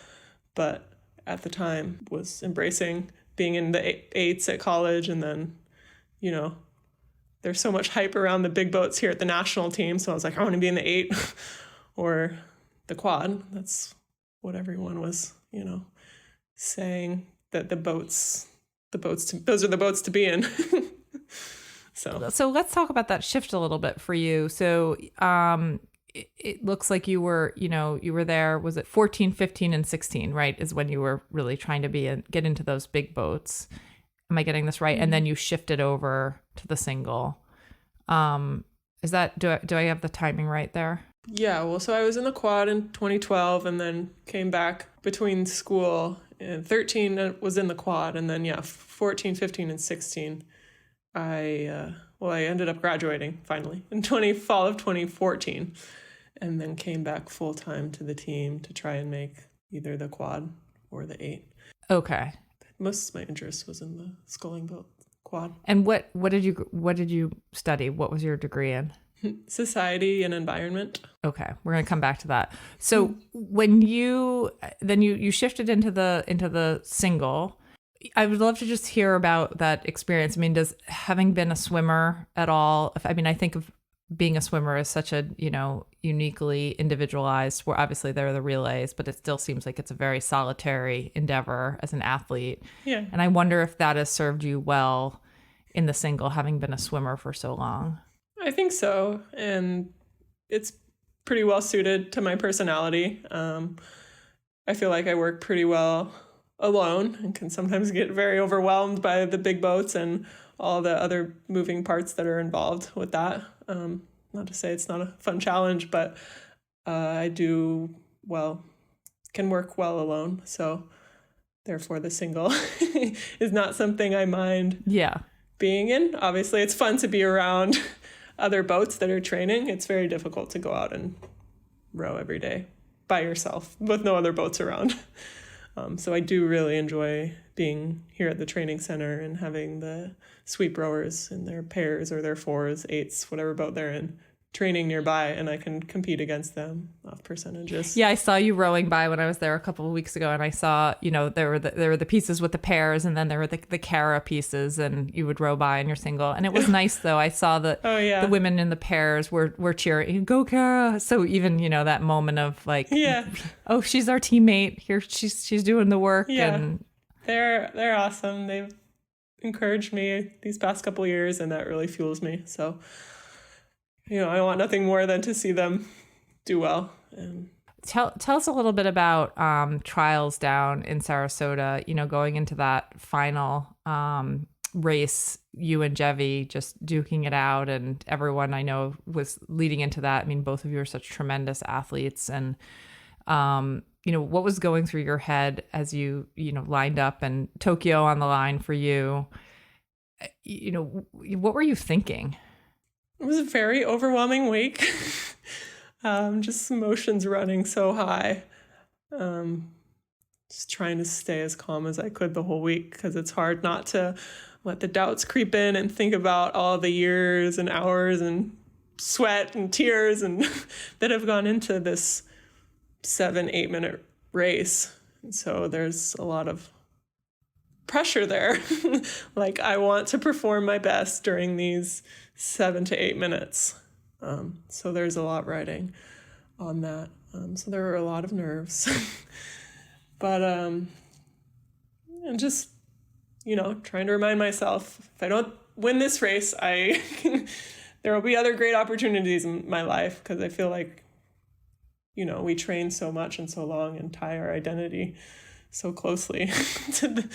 Speaker 5: but at the time was embracing being in the eights at college. And then, there's so much hype around the big boats here at the national team. So I was like, I want to be in the 8 or the quad. That's what everyone was, saying, that those are the boats to be in. So
Speaker 1: let's talk about that shift a little bit for you. So it looks like you were there, was it 14, 15, and 16, right? Is when you were really trying to get into those big boats. Am I getting this right? And then you shifted over to the single. Is that, do I have the timing right there?
Speaker 5: Yeah, well, so I was in the quad in 2012 and then came back between school. And 13 was in the quad, and then 14, 15, and 16. I ended up graduating finally in fall of 2014, and then came back full time to the team to try and make either the quad or the 8.
Speaker 1: Okay.
Speaker 5: Most of my interest was in the sculling boat quad.
Speaker 1: And what did you study? What was your degree in?
Speaker 5: Society and environment.
Speaker 1: Okay, we're gonna come back to that. So when you shifted into the single, I would love to just hear about that experience. I mean, does having been a swimmer at all? I think of being a swimmer as such a uniquely individualized sport. Obviously, there are the relays, but it still seems like it's a very solitary endeavor as an athlete.
Speaker 5: Yeah.
Speaker 1: And I wonder if that has served you well in the single, having been a swimmer for so long.
Speaker 5: I think so, and it's pretty well suited to my personality. I feel like I work pretty well alone and can sometimes get very overwhelmed by the big boats and all the other moving parts that are involved with that. Not to say it's not a fun challenge, but I can work well alone. So therefore the single is not something I mind being in. Obviously, it's fun to be around other boats that are training. It's very difficult to go out and row every day by yourself with no other boats around. So I do really enjoy being here at the training center and having the sweep rowers in their pairs or their 4s, 8s, whatever boat they're in, training nearby, and I can compete against them off percentages.
Speaker 1: Yeah, I saw you rowing by when I was there a couple of weeks ago, and I saw, there were the pieces with the pairs, and then there were the Cara pieces, and you would row by in your single. And it was nice, though. I saw the women in the pairs were cheering, "Go, Cara!" So even, that moment of like, oh, she's our teammate here. She's doing the work.
Speaker 5: Yeah,
Speaker 1: and
Speaker 5: they're awesome. They've encouraged me these past couple of years, and that really fuels me. So, I want nothing more than to see them do well.
Speaker 1: Tell us a little bit about trials down in Sarasota, going into that final race, you and Gevvie just duking it out, and everyone I know was leading into that. I mean, both of you are such tremendous athletes, and what was going through your head as you lined up and Tokyo on the line for you? What were you thinking?
Speaker 5: It was a very overwhelming week. Just emotions running so high. Just trying to stay as calm as I could the whole week, because it's hard not to let the doubts creep in and think about all the years and hours and sweat and tears and that have gone into this 7-8 minute race. And so there's a lot of pressure there. Like, I want to perform my best during these 7 to 8 minutes. So there's a lot riding on that. So there were a lot of nerves. But and just, trying to remind myself, if I don't win this race, there will be other great opportunities in my life, because I feel like, you know, we train so much and so long and tie our identity so closely to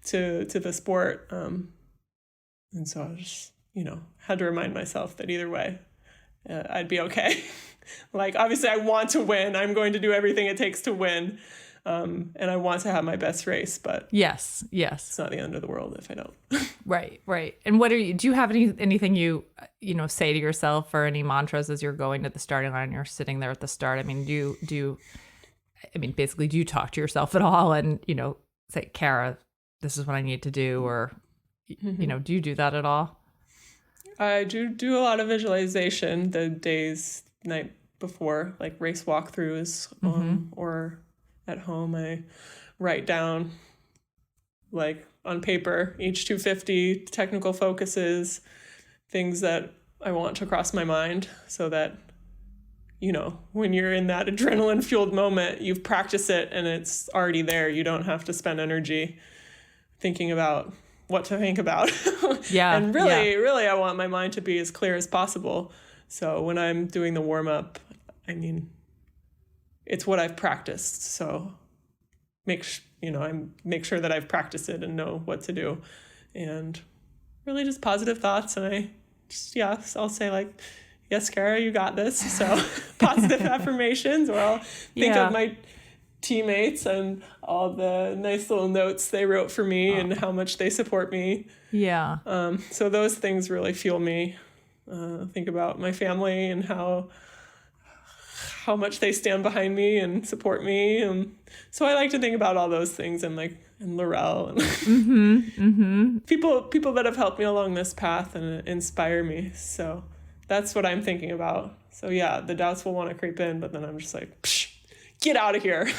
Speaker 5: the sport. And so I just, you know, had to remind myself that either way, I'd be okay. Like, obviously I want to win. I'm going to do everything it takes to win. And I want to have my best race, but
Speaker 1: yes,
Speaker 5: it's not the end of the world if I don't.
Speaker 1: Right. And do you have anything you say to yourself, or any mantras as you're going to the starting line, you're sitting there at the start? I mean, do you talk to yourself at all and, you know, say, Kara, this is what I need to do, or, you know, do you do that at all?
Speaker 5: I do a lot of visualization the night before, like race walkthroughs, or at home. I write down, like on paper, each 250 technical focuses, things that I want to cross my mind, so that, you know, when you're in that adrenaline fueled moment, you've practiced it and it's already there. You don't have to spend energy thinking about what to think about.
Speaker 1: Yeah.
Speaker 5: And really, I want my mind to be as clear as possible. So when I'm doing the warm up, I mean, it's what I've practiced. So make sure that I've practiced it and know what to do, and really just positive thoughts. And I'll say like, yes, Kara, you got this. So positive affirmations, or I'll think of my teammates and all the nice little notes they wrote for me and how much they support me.
Speaker 1: Yeah.
Speaker 5: So those things really fuel me. Think about my family and how much they stand behind me and support me. So I like to think about all those things, and Laurel and people that have helped me along this path and inspire me. So that's what I'm thinking about. So yeah, the doubts will want to creep in, but then I'm just like, psh, get out of here.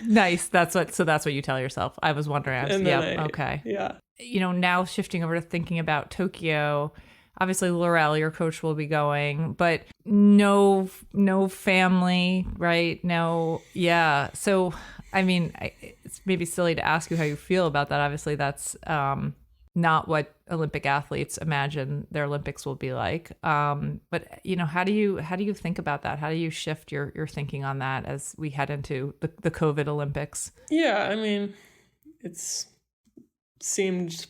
Speaker 1: Nice. That's what you tell yourself. I was wondering. Okay.
Speaker 5: Yeah.
Speaker 1: You know, now shifting over to thinking about Tokyo, obviously Laurel, your coach, will be going, but no family, right? No. Yeah. So, I mean, it's maybe silly to ask you how you feel about that. Obviously that's, not what Olympic athletes imagine their Olympics will be like. But you know, how do you think about that? How do you shift your thinking on that as we head into the COVID Olympics?
Speaker 5: Yeah, I mean, it's seemed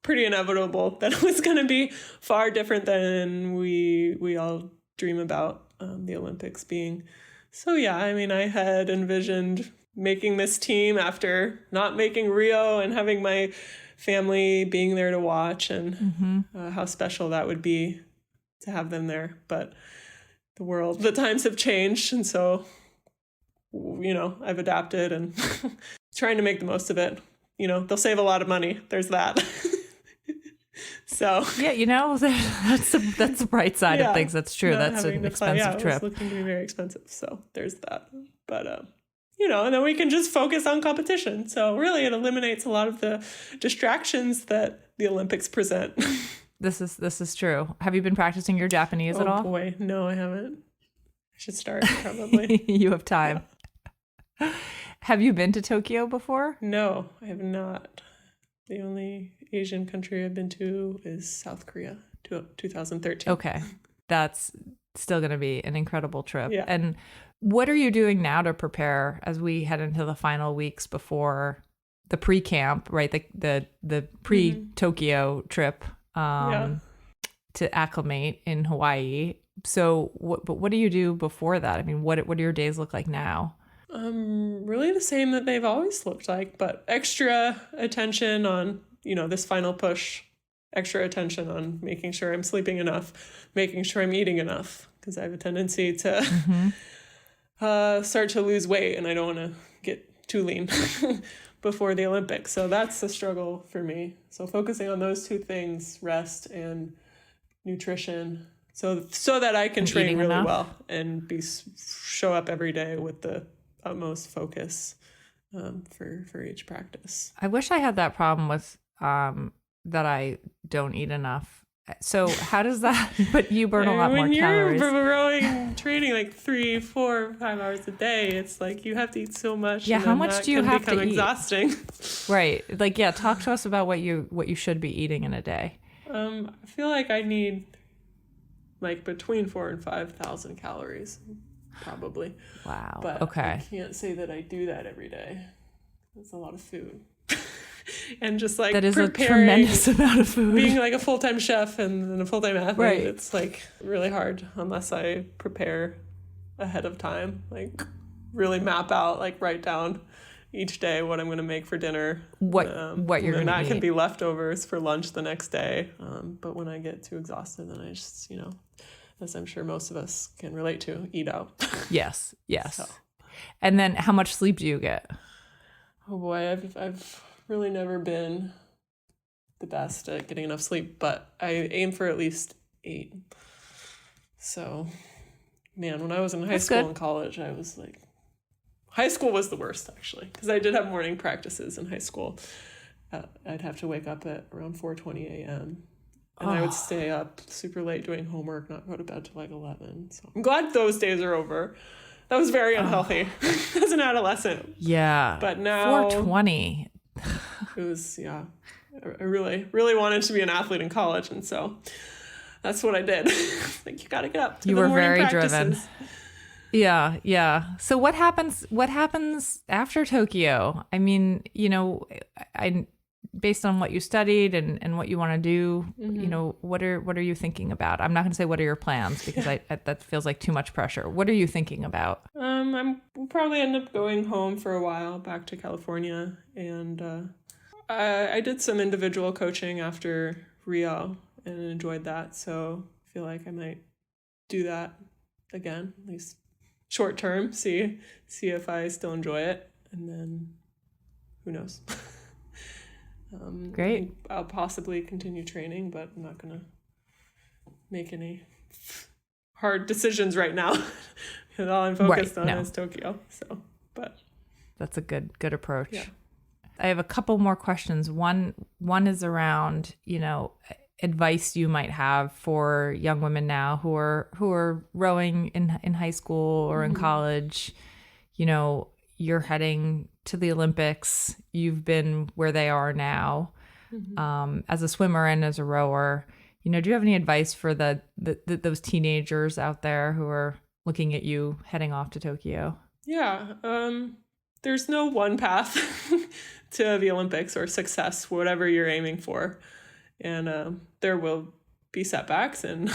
Speaker 5: pretty inevitable that it was going to be far different than we all dream about the Olympics being. So yeah, I mean, I had envisioned making this team after not making Rio and having my family being there to watch, and how special that would be to have them there. But the times have changed, and so, you know, I've adapted and trying to make the most of it. You know, they'll save a lot of money. There's that. So
Speaker 1: yeah, you know, that's the bright side of things. That's true. That's an expensive trip.
Speaker 5: It's looking to be very expensive. So there's that. But you know, and then we can just focus on competition. So really, it eliminates a lot of the distractions that the Olympics present.
Speaker 1: This is true. Have you been practicing your Japanese at all?
Speaker 5: Oh boy, no, I haven't. I should start probably.
Speaker 1: You have time. Yeah. Have you been to Tokyo before?
Speaker 5: No, I have not. The only Asian country I've been to is South Korea, 2013.
Speaker 1: Okay, that's still going to be an incredible trip.
Speaker 5: Yeah.
Speaker 1: And what are you doing now to prepare as we head into the final weeks before the pre-camp, right? The pre-Tokyo trip to acclimate in Hawaii. So what do you do before that? I mean, what do your days look like now?
Speaker 5: Really the same that they've always looked like, but extra attention on, you know, this final push, extra attention on making sure I'm sleeping enough, making sure I'm eating enough, because I have a tendency to start to lose weight, and I don't want to get too lean before the Olympics. So that's the struggle for me. So focusing on those two things, rest and nutrition, so that I can train really well and show up every day with the utmost focus for each practice.
Speaker 1: I wish I had that problem with that I don't eat enough. So how does that, but you burn a lot more calories.
Speaker 5: When you're rowing, training like 3, 4, 5 hours a day, it's like you have to eat so much.
Speaker 1: Yeah, how much do you have to eat?
Speaker 5: Exhausting.
Speaker 1: Right. Like, yeah, talk to us about what you should be eating in a day.
Speaker 5: I feel like I need like between 4,000 and 5,000 calories, probably.
Speaker 1: Wow.
Speaker 5: But
Speaker 1: okay.
Speaker 5: I can't say that I do that every day. That's a lot of food. And just like
Speaker 1: that is a
Speaker 5: preparing,
Speaker 1: tremendous amount of food.
Speaker 5: being like a full-time chef and a full-time athlete,
Speaker 1: Right.
Speaker 5: it's like really hard unless I prepare ahead of time, like really map out, like write down each day what I'm going to make for dinner,
Speaker 1: what you're going to eat.
Speaker 5: And that can be leftovers for lunch the next day. But when I get too exhausted, then I just, as I'm sure most of us can relate to, eat out.
Speaker 1: Yes.
Speaker 5: So.
Speaker 1: And then how much sleep do you get?
Speaker 5: Oh boy, I've really never been the best at getting enough sleep, but I aim for at least 8. So, man, when I was in high school and college, I was like, high school was the worst actually, because I did have morning practices in high school. I'd have to wake up at around 4:20 a.m. and I would stay up super late doing homework, not go to bed till like 11. So I'm glad those days are over. That was very unhealthy as an adolescent.
Speaker 1: Yeah.
Speaker 5: But now
Speaker 1: 4:20.
Speaker 5: It was, I really, really wanted to be an athlete in college. And so that's what I did. Like, you got to get up to
Speaker 1: you
Speaker 5: the
Speaker 1: were
Speaker 5: morning
Speaker 1: very
Speaker 5: practices.
Speaker 1: driven. Yeah. So what happens after Tokyo? I mean, I based on what you studied and what you want to do, what are you thinking about? I'm not going to say what are your plans because that feels like too much pressure. What are you thinking about?
Speaker 5: I'm probably end up going home for a while, back to California, and I did some individual coaching after Rio and enjoyed that. So I feel like I might do that again, at least short term. See if I still enjoy it, and then who knows.
Speaker 1: Great.
Speaker 5: I'll possibly continue training, but I'm not gonna make any hard decisions right now. Because all I'm focused on is Tokyo. So, but
Speaker 1: that's a good approach.
Speaker 5: Yeah.
Speaker 1: I have a couple more questions. One is around, advice you might have for young women now who are rowing in high school or in college. You're heading to the Olympics. You've been where they are now, as a swimmer and as a rower. Do you have any advice for those teenagers out there who are looking at you heading off to Tokyo?
Speaker 5: Yeah, there's no one path to the Olympics or success, whatever you're aiming for. And there will be setbacks. And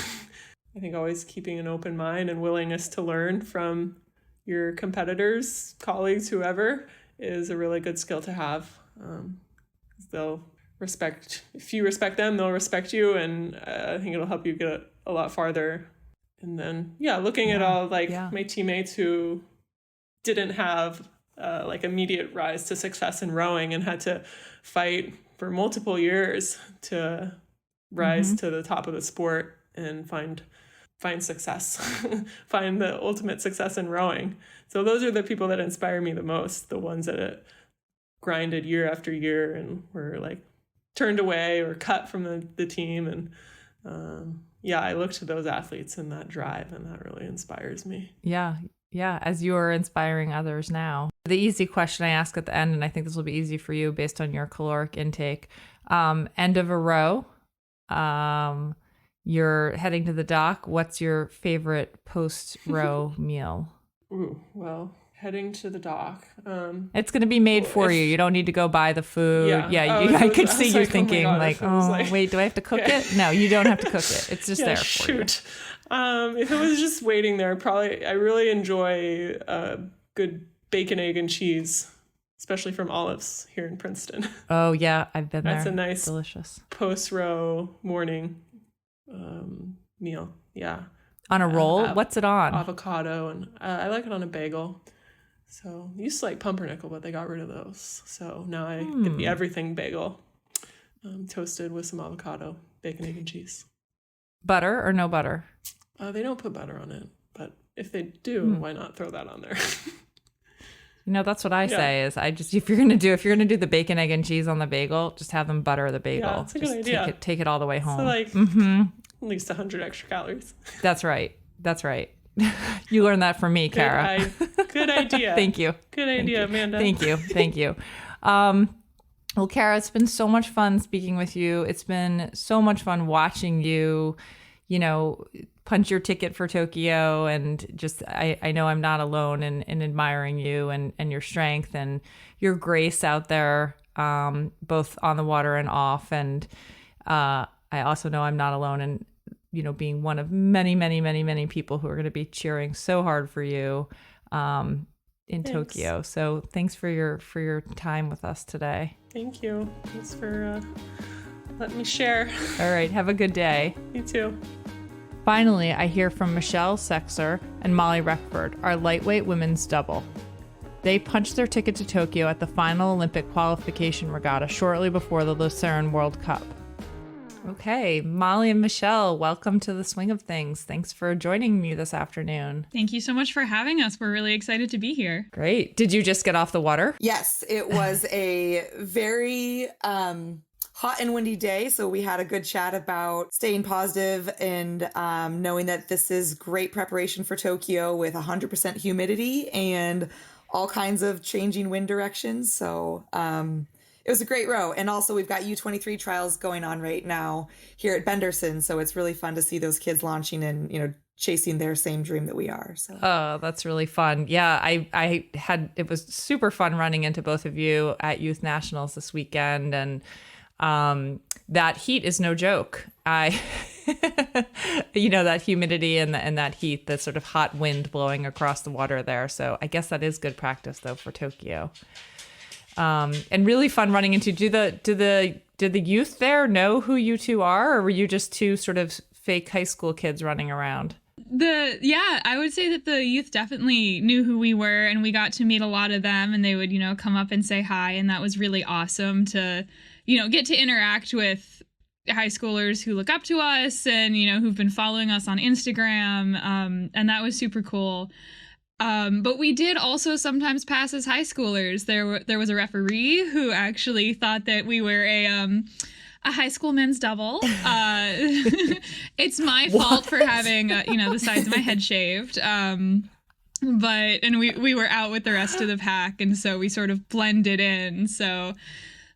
Speaker 5: I think always keeping an open mind and willingness to learn from your competitors, colleagues, whoever, is a really good skill to have. They'll respect, if you respect them, they'll respect you. And I think it'll help you get a lot farther. And then, looking at all my teammates who didn't have immediate rise to success in rowing and had to fight for multiple years to rise to the top of the sport and find success, find the ultimate success in rowing. So those are the people that inspire me the most, the ones that grinded year after year and were turned away or cut from the team. And I look to those athletes and that drive, and that really inspires me.
Speaker 1: Yeah, as you're inspiring others now. The easy question I ask at the end, and I think this will be easy for you based on your caloric intake. End of a row, you're heading to the dock. What's your favorite post-row meal?
Speaker 5: Ooh, well, heading to the dock.
Speaker 1: It's going to be made for you. You don't need to go buy the food. I could see you thinking wait, do I have to cook it? No, you don't have to cook it. It's just there for you.
Speaker 5: If it was just waiting there, I really enjoy good bacon, egg, and cheese, especially from Olive's here in Princeton.
Speaker 1: Oh yeah, I've been there.
Speaker 5: That's a nice,
Speaker 1: delicious
Speaker 5: post-row morning meal. Yeah.
Speaker 1: On a roll? What's it on?
Speaker 5: Avocado, and I like it on a bagel. So I used to like pumpernickel, but they got rid of those. So now I get the everything bagel, toasted with some avocado, bacon, egg, and cheese. Butter
Speaker 1: or no butter?
Speaker 5: They don't put butter on it, but if they do, why not throw that on there?
Speaker 1: That's what I say is if you're gonna do the bacon, egg, and cheese on the bagel, just have them butter the bagel.
Speaker 5: Yeah, it's a good idea.
Speaker 1: Take it all the way home.
Speaker 5: So at least 100 extra calories.
Speaker 1: That's right. You learned that from me, Kara.
Speaker 5: Good idea.
Speaker 1: Thank you.
Speaker 5: Good idea, Amanda.
Speaker 1: Thank you. Well, Kara, it's been so much fun speaking with you. It's been so much fun watching you, punch your ticket for Tokyo. And just, I know I'm not alone in admiring you and your strength and your grace out there, both on the water and off. And I also know I'm not alone in, being one of many, many, many, many people who are going to be cheering so hard for you in
Speaker 5: Thanks.
Speaker 1: Tokyo. So thanks for your time with us today.
Speaker 5: Thank you. Thanks for letting me share.
Speaker 1: All right. Have a good day.
Speaker 5: You too.
Speaker 1: Finally, I hear from Michelle Sechser and Molly Reckford, our lightweight women's double. They punched their ticket to Tokyo at the final Olympic qualification regatta shortly before the Lucerne World Cup. Okay, Molly and Michelle, welcome to the swing of things. Thanks for joining me this afternoon.
Speaker 6: Thank you so much for having us. We're really excited to be here.
Speaker 1: Great. Did you just get off the water?
Speaker 7: Yes, it was a very hot and windy day, so we had a good chat about staying positive and knowing that this is great preparation for Tokyo with 100% humidity and all kinds of changing wind directions. So it was a great row. And also we've got U23 trials going on right now here at Benderson, so it's really fun to see those kids launching and chasing their same dream that we are. So
Speaker 1: oh, that's really fun. Yeah, it was super fun running into both of you at Youth Nationals this weekend, and that heat is no joke. That humidity and that heat, the sort of hot wind blowing across the water there. So I guess that is good practice though for Tokyo. And really fun running into. Did the youth there know who you two are, or were you just two sort of fake high school kids running around?
Speaker 6: I would say that the youth definitely knew who we were, and we got to meet a lot of them, and they would, come up and say hi, and that was really awesome to, get to interact with high schoolers who look up to us and, who've been following us on Instagram, and that was super cool. But we did also sometimes pass as high schoolers. There was a referee who actually thought that we were a high school men's double. It's my fault for having, the sides of my head shaved. And we were out with the rest of the pack, and so we sort of blended in. So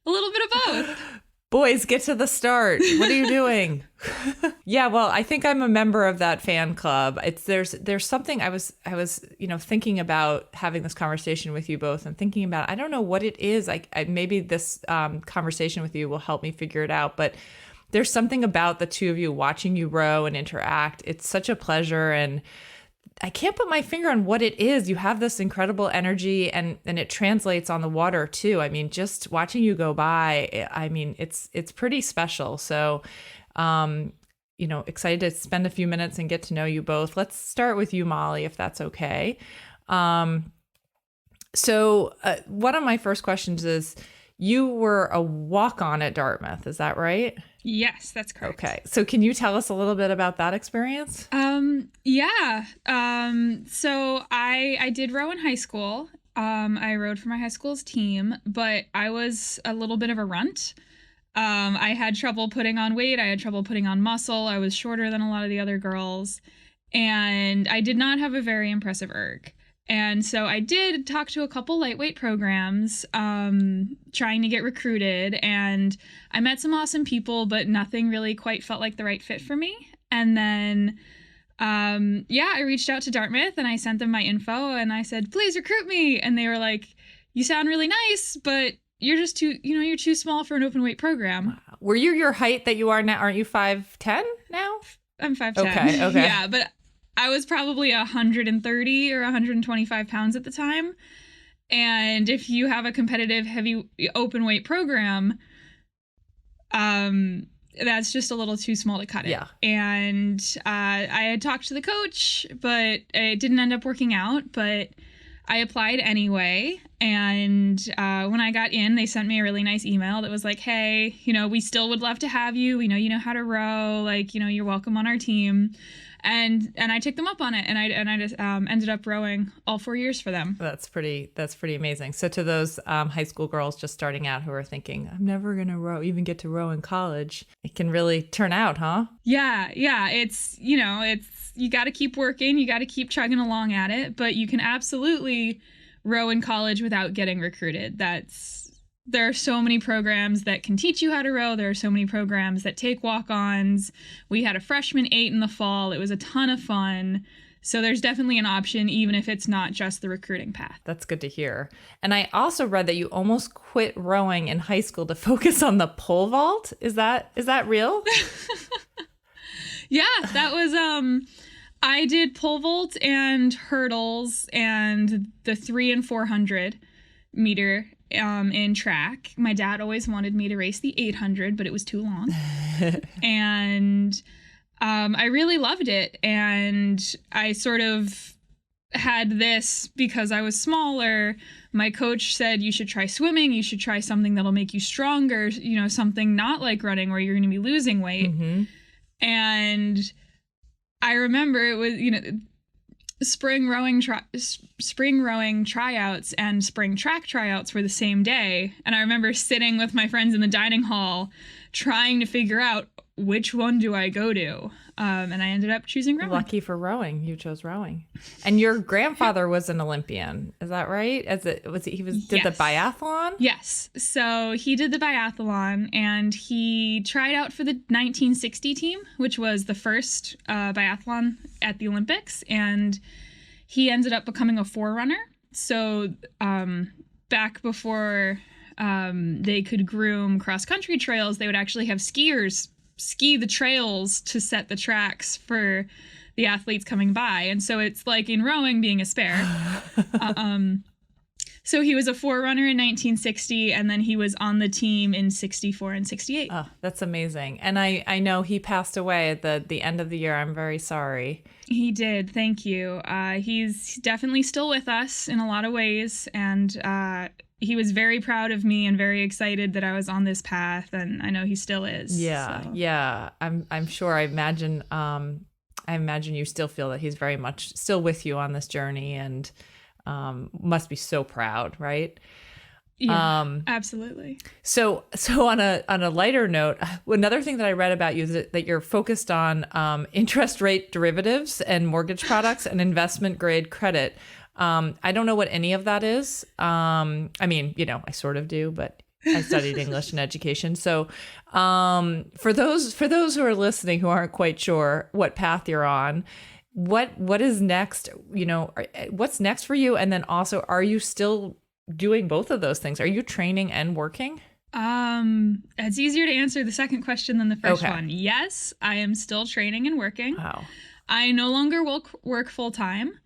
Speaker 6: a little bit of both.
Speaker 1: Boys, get to the start. What are you doing? Yeah, well, I think I'm a member of that fan club. There's something I was thinking about having this conversation with you both, and thinking about, I don't know what it is. I maybe this conversation with you will help me figure it out. But there's something about the two of you watching you row and interact. It's such a pleasure, and I can't put my finger on what it is. You have this incredible energy, and it translates on the water too. I mean, just watching you go by, I mean, it's pretty special. So, excited to spend a few minutes and get to know you both. Let's start with you, Molly, if that's okay. So one of my first questions is, you were a walk-on at Dartmouth, is that right?
Speaker 6: Yes, that's correct.
Speaker 1: Okay. So can you tell us a little bit about that experience?
Speaker 6: Yeah. So I did row in high school. I rowed for my high school's team, but I was a little bit of a runt. I had trouble putting on weight. I had trouble putting on muscle. I was shorter than a lot of the other girls, and I did not have a very impressive erg. And so I did talk to a couple lightweight programs, trying to get recruited, and I met some awesome people, but nothing really quite felt like the right fit for me. And then, I reached out to Dartmouth, and I sent them my info, and I said, please recruit me. And they were like, you sound really nice, but you're just too, you're too small for an open weight program.
Speaker 1: Wow. Were you your height that you are now? Aren't you 5'10" now?
Speaker 6: I'm 5'10".
Speaker 1: Okay.
Speaker 6: Yeah, but I was probably 130 or 125 pounds at the time. And if you have a competitive heavy open weight program, that's just a little too small to cut it.
Speaker 1: Yeah.
Speaker 6: And I had talked to the coach, but it didn't end up working out. But I applied anyway. And when I got in, they sent me a really nice email that was like, hey, we still would love to have you. We know you know how to row. Like, you're welcome on our team. And I took them up on it, and I just ended up rowing all 4 years for them. That's
Speaker 1: pretty amazing. So to those high school girls just starting out who are thinking, I'm never gonna even get to row in college, it can really turn out, huh?
Speaker 6: Yeah. It's you got to keep working, you got to keep chugging along at it, but you can absolutely row in college without getting recruited. That's there are so many programs that can teach you how to row. There are so many programs that take walk-ons. We had a freshman 8 in the fall. It was a ton of fun. So there's definitely an option, even if it's not just the recruiting path.
Speaker 1: That's good to hear. And I also read that you almost quit rowing in high school to focus on the pole vault. Is that real?
Speaker 6: Yeah, that was I did pole vault and hurdles and the 300 and 400 meter in track. My dad always wanted me to race the 800, but it was too long. And I really loved it. And I sort of had this because I was smaller. My coach said, you should try swimming. You should try something that'll make you stronger, you know, something not like running where you're going to be losing weight. Mm-hmm. And I remember it was, you know, spring rowing tryouts and spring track tryouts were the same day. And I remember sitting with my friends in the dining hall trying to figure out, which one do I go to? And I ended up choosing rowing.
Speaker 1: Lucky for rowing, you chose rowing. And your grandfather was an Olympian, is that right? Did the biathlon?
Speaker 6: Yes. So he did the biathlon, and he tried out for the 1960 team, which was the first biathlon at the Olympics, and he ended up becoming a forerunner. So back before they could groom cross-country trails, they would actually have skiers ski the trails to set the tracks for the athletes coming by. And so it's like in rowing being a spare. So he was a forerunner in 1960, and then he was on the team in 64 and 68.
Speaker 1: Oh, that's amazing. And I know he passed away at the end of the year. I'm very sorry.
Speaker 6: He did. Thank you. He's definitely still with us in a lot of ways. And he was very proud of me and very excited that I was on this path, and I know he still is.
Speaker 1: Yeah, so. Yeah. I'm sure. I imagine you still feel that he's very much still with you on this journey, and must be so proud, right?
Speaker 6: Yeah, absolutely.
Speaker 1: So on a lighter note, another thing that I read about you is that you're focused on interest rate derivatives and mortgage products and investment grade credit. I don't know what any of that is. I mean, you know, I sort of do, but I studied English and education. So for those who are listening who aren't quite sure what path you're on, what is next? You know, what's next for you? And then also, are you still doing both of those things? Are you training and working?
Speaker 6: It's easier to answer the second question than the first one. Yes, I am still training and working.
Speaker 1: Wow.
Speaker 6: I no longer work full time.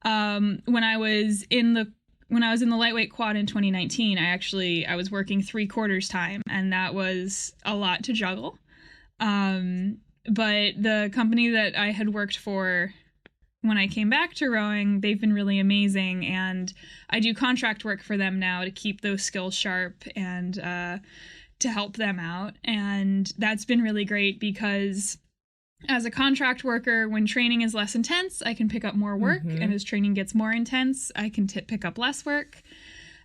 Speaker 6: When I was in the lightweight quad in 2019, I was working 3/4 time, and that was a lot to juggle. But the company that I had worked for when I came back to rowing, they've been really amazing, and I do contract work for them now to keep those skills sharp and to help them out. And that's been really great because as a contract worker, when training is less intense, I can pick up more work. Mm-hmm. And as training gets more intense, I can pick up less work.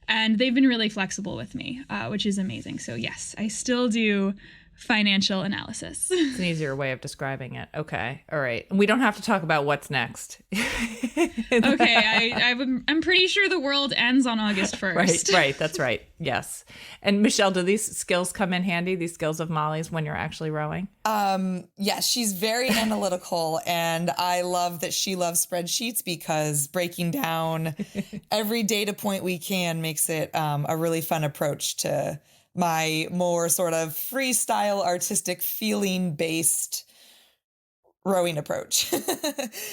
Speaker 6: And they've been really flexible with me, which is amazing. So yes, I still do financial analysis.
Speaker 1: It's an easier way of describing it. Okay. All right. We don't have to talk about what's next.
Speaker 6: Okay. I'm pretty sure the world ends on August 1st.
Speaker 1: Right. That's right. Yes. And Michelle, do these skills come in handy, these skills of Molly's, when you're actually rowing?
Speaker 7: Yes, she's very analytical, and I love that she loves spreadsheets because breaking down every data point we can makes it a really fun approach to my more sort of freestyle, artistic, feeling-based rowing approach.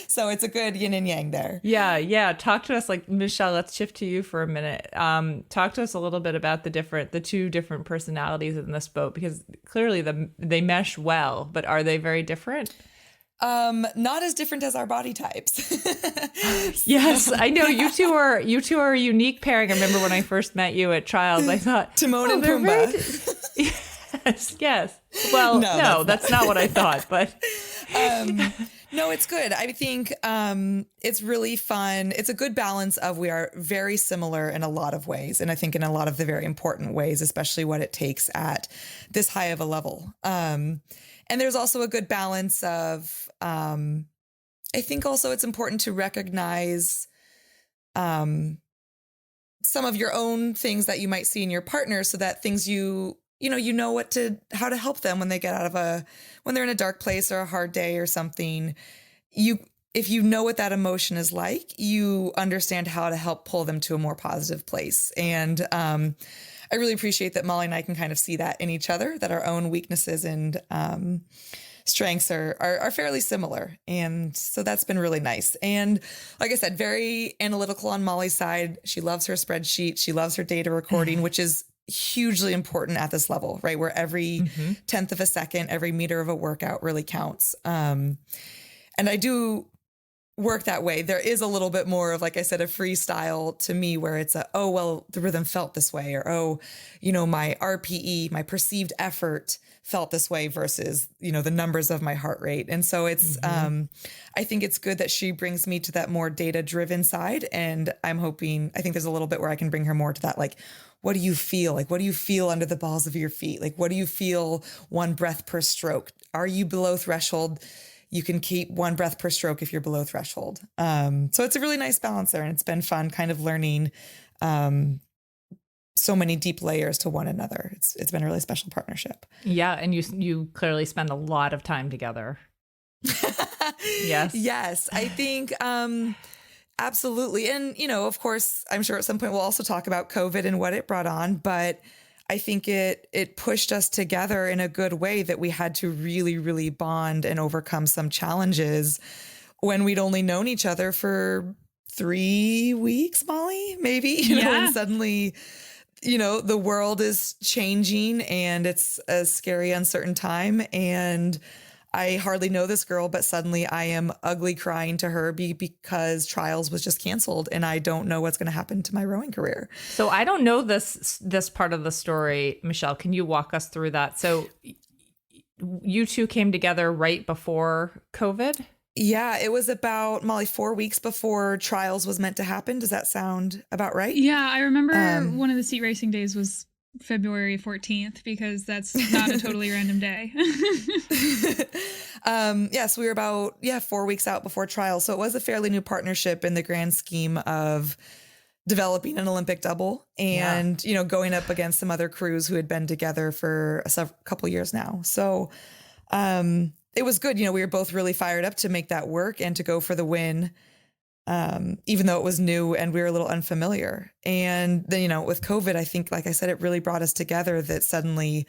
Speaker 7: So it's a good yin and yang there.
Speaker 1: Yeah. Talk to us, like, Michelle, let's shift to you for a minute. Talk to us a little bit about the two different personalities in this boat, because clearly they mesh well, but are they very different?
Speaker 7: Not as different as our body types.
Speaker 1: Yes, I know you two are a unique pairing. I remember when I first met you at trials, I thought
Speaker 7: Timon and Pumbaa.
Speaker 1: Yes. Well, no, that's not what I thought, but
Speaker 7: no, it's good. I think it's really fun. It's a good balance of we are very similar in a lot of ways, and I think in a lot of the very important ways, especially what it takes at this high of a level. And there's also a good balance of, I think also it's important to recognize some of your own things that you might see in your partner, so that things how to help them when they get when they're in a dark place or a hard day or something. If you know what that emotion is like, you understand how to help pull them to a more positive place. And I really appreciate that Molly and I can kind of see that in each other, that our own weaknesses and strengths are fairly similar. And so that's been really nice. And like I said, very analytical on Molly's side. She loves her spreadsheet. She loves her data recording, which is hugely important at this level, right? Where every tenth of a second, every meter of a workout really counts. And I do work that way. There is a little bit more of, like I said, a freestyle to me, where it's the rhythm felt this way, or, my RPE, my perceived effort felt this way versus, the numbers of my heart rate. And so it's, I think it's good that she brings me to that more data driven side. And I think there's a little bit where I can bring her more to that, like, what do you feel? Like, what do you feel under the balls of your feet? Like, what do you feel one breath per stroke? Are you below threshold? You can keep one breath per stroke if you're below threshold. So it's a really nice balance there. And it's been fun kind of learning so many deep layers to one another. It's been a really special partnership.
Speaker 1: Yeah. And you clearly spend a lot of time together. Yes.
Speaker 7: Yes. I think, absolutely. And, of course, I'm sure at some point we'll also talk about COVID and what it brought on, but I think it pushed us together in a good way, that we had to really, really bond and overcome some challenges when we'd only known each other for 3 weeks, Molly, maybe, and suddenly, the world is changing and it's a scary, uncertain time. And I hardly know this girl, but suddenly I am ugly crying to her because trials was just canceled and I don't know what's going to happen to my rowing career.
Speaker 1: So I don't know this part of the story. Michelle, can you walk us through that? So you two came together right before COVID?
Speaker 7: Yeah, it was about, Molly, 4 weeks before trials was meant to happen. Does that sound about right?
Speaker 6: Yeah, I remember one of the seat racing days was February 14th, because that's not a totally random day.
Speaker 7: Yes, we were about 4 weeks out before trials. So it was a fairly new partnership in the grand scheme of developing an Olympic double and, going up against some other crews who had been together for a couple years now. So it was good. We were both really fired up to make that work and to go for the win. Even though it was new and we were a little unfamiliar. And then, with COVID, I think, like I said, it really brought us together, that suddenly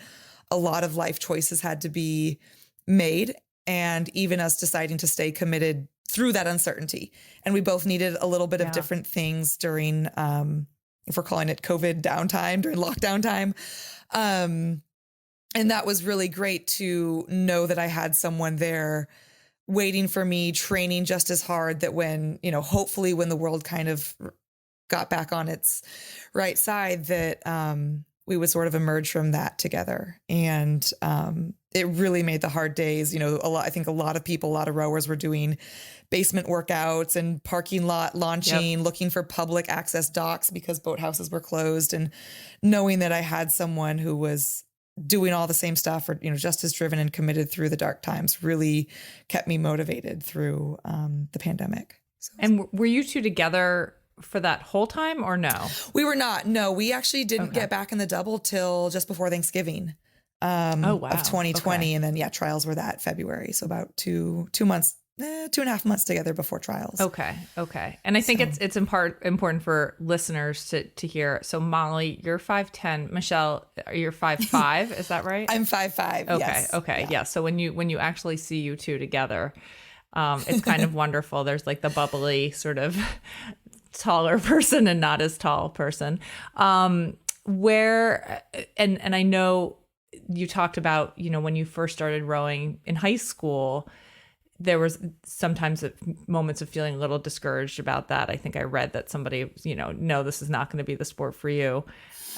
Speaker 7: a lot of life choices had to be made, and even us deciding to stay committed through that uncertainty. And we both needed a little bit of different things during, if we're calling it COVID downtime, during lockdown time. And that was really great to know that I had someone there waiting for me, training just as hard, that when, hopefully when the world kind of got back on its right side, that we would sort of emerge from that together. And it really made the hard days, I think a lot of rowers were doing basement workouts and parking lot launching, looking for public access docks because boathouses were closed, and knowing that I had someone who was doing all the same stuff, or, just as driven and committed through the dark times, really kept me motivated through the pandemic. So.
Speaker 1: And were you two together for that whole time, or no?
Speaker 7: We were not. No, we actually didn't get back in the double till just before Thanksgiving of 2020. Okay. And then, trials were that February. So about 2 months, 2.5 months together before trials.
Speaker 1: Okay. And I think it's important for listeners to hear. So Molly, you're 5'10". Michelle, you're 5'5". Is that right?
Speaker 7: I'm 5'5".
Speaker 1: Okay.
Speaker 7: Yes.
Speaker 1: Okay. Yeah. So when you actually see you two together, it's kind of wonderful. There's like the bubbly sort of taller person and not as tall person. And I know you talked about, when you first started rowing in high school, there was sometimes moments of feeling a little discouraged about that. I think I read that somebody, no, this is not going to be the sport for you.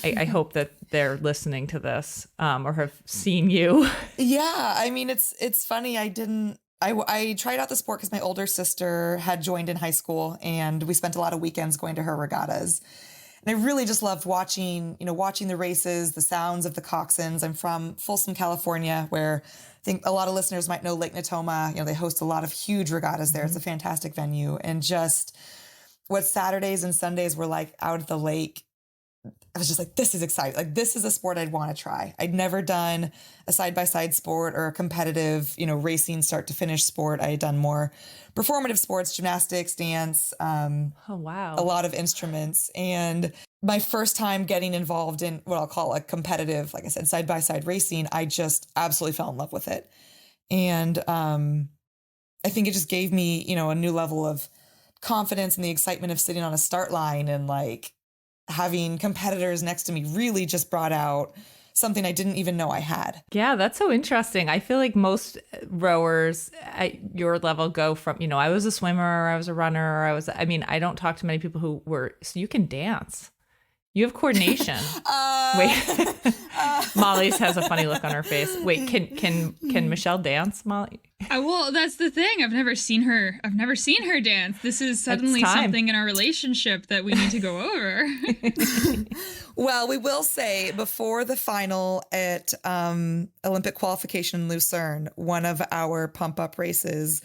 Speaker 1: I hope that they're listening to this or have seen you. Yeah.
Speaker 7: I mean, it's funny. I tried out the sport because my older sister had joined in high school, and we spent a lot of weekends going to her regattas. And I really just loved watching the races, the sounds of the coxswains. I'm from Folsom, California, where I think a lot of listeners might know Lake Natoma. They host a lot of huge regattas there. It's a fantastic venue. And just what Saturdays and Sundays were like out at the lake, I was just like, this is exciting. Like, this is a sport I'd want to try. I'd never done a side-by-side sport or a competitive, racing start to finish sport. I had done more performative sports, gymnastics, dance,
Speaker 1: Oh, wow.
Speaker 7: a lot of instruments. And my first time getting involved in what I'll call a competitive, like I said, side-by-side racing, I just absolutely fell in love with it. And I think it just gave me, a new level of confidence and the excitement of sitting on a start line and like having competitors next to me really just brought out something I didn't even know I had.
Speaker 1: Yeah, that's so interesting. I feel like most rowers at your level go from, I was a swimmer, I was a runner, I don't talk to many people who were, so you can dance. You have coordination. Wait, Molly's has a funny look on her face. Wait, can Michelle dance, Molly?
Speaker 6: Well, that's the thing. I've never seen her dance. This is suddenly something in our relationship that we need to go over.
Speaker 7: Well, we will say before the final at Olympic qualification in Lucerne, one of our pump up races,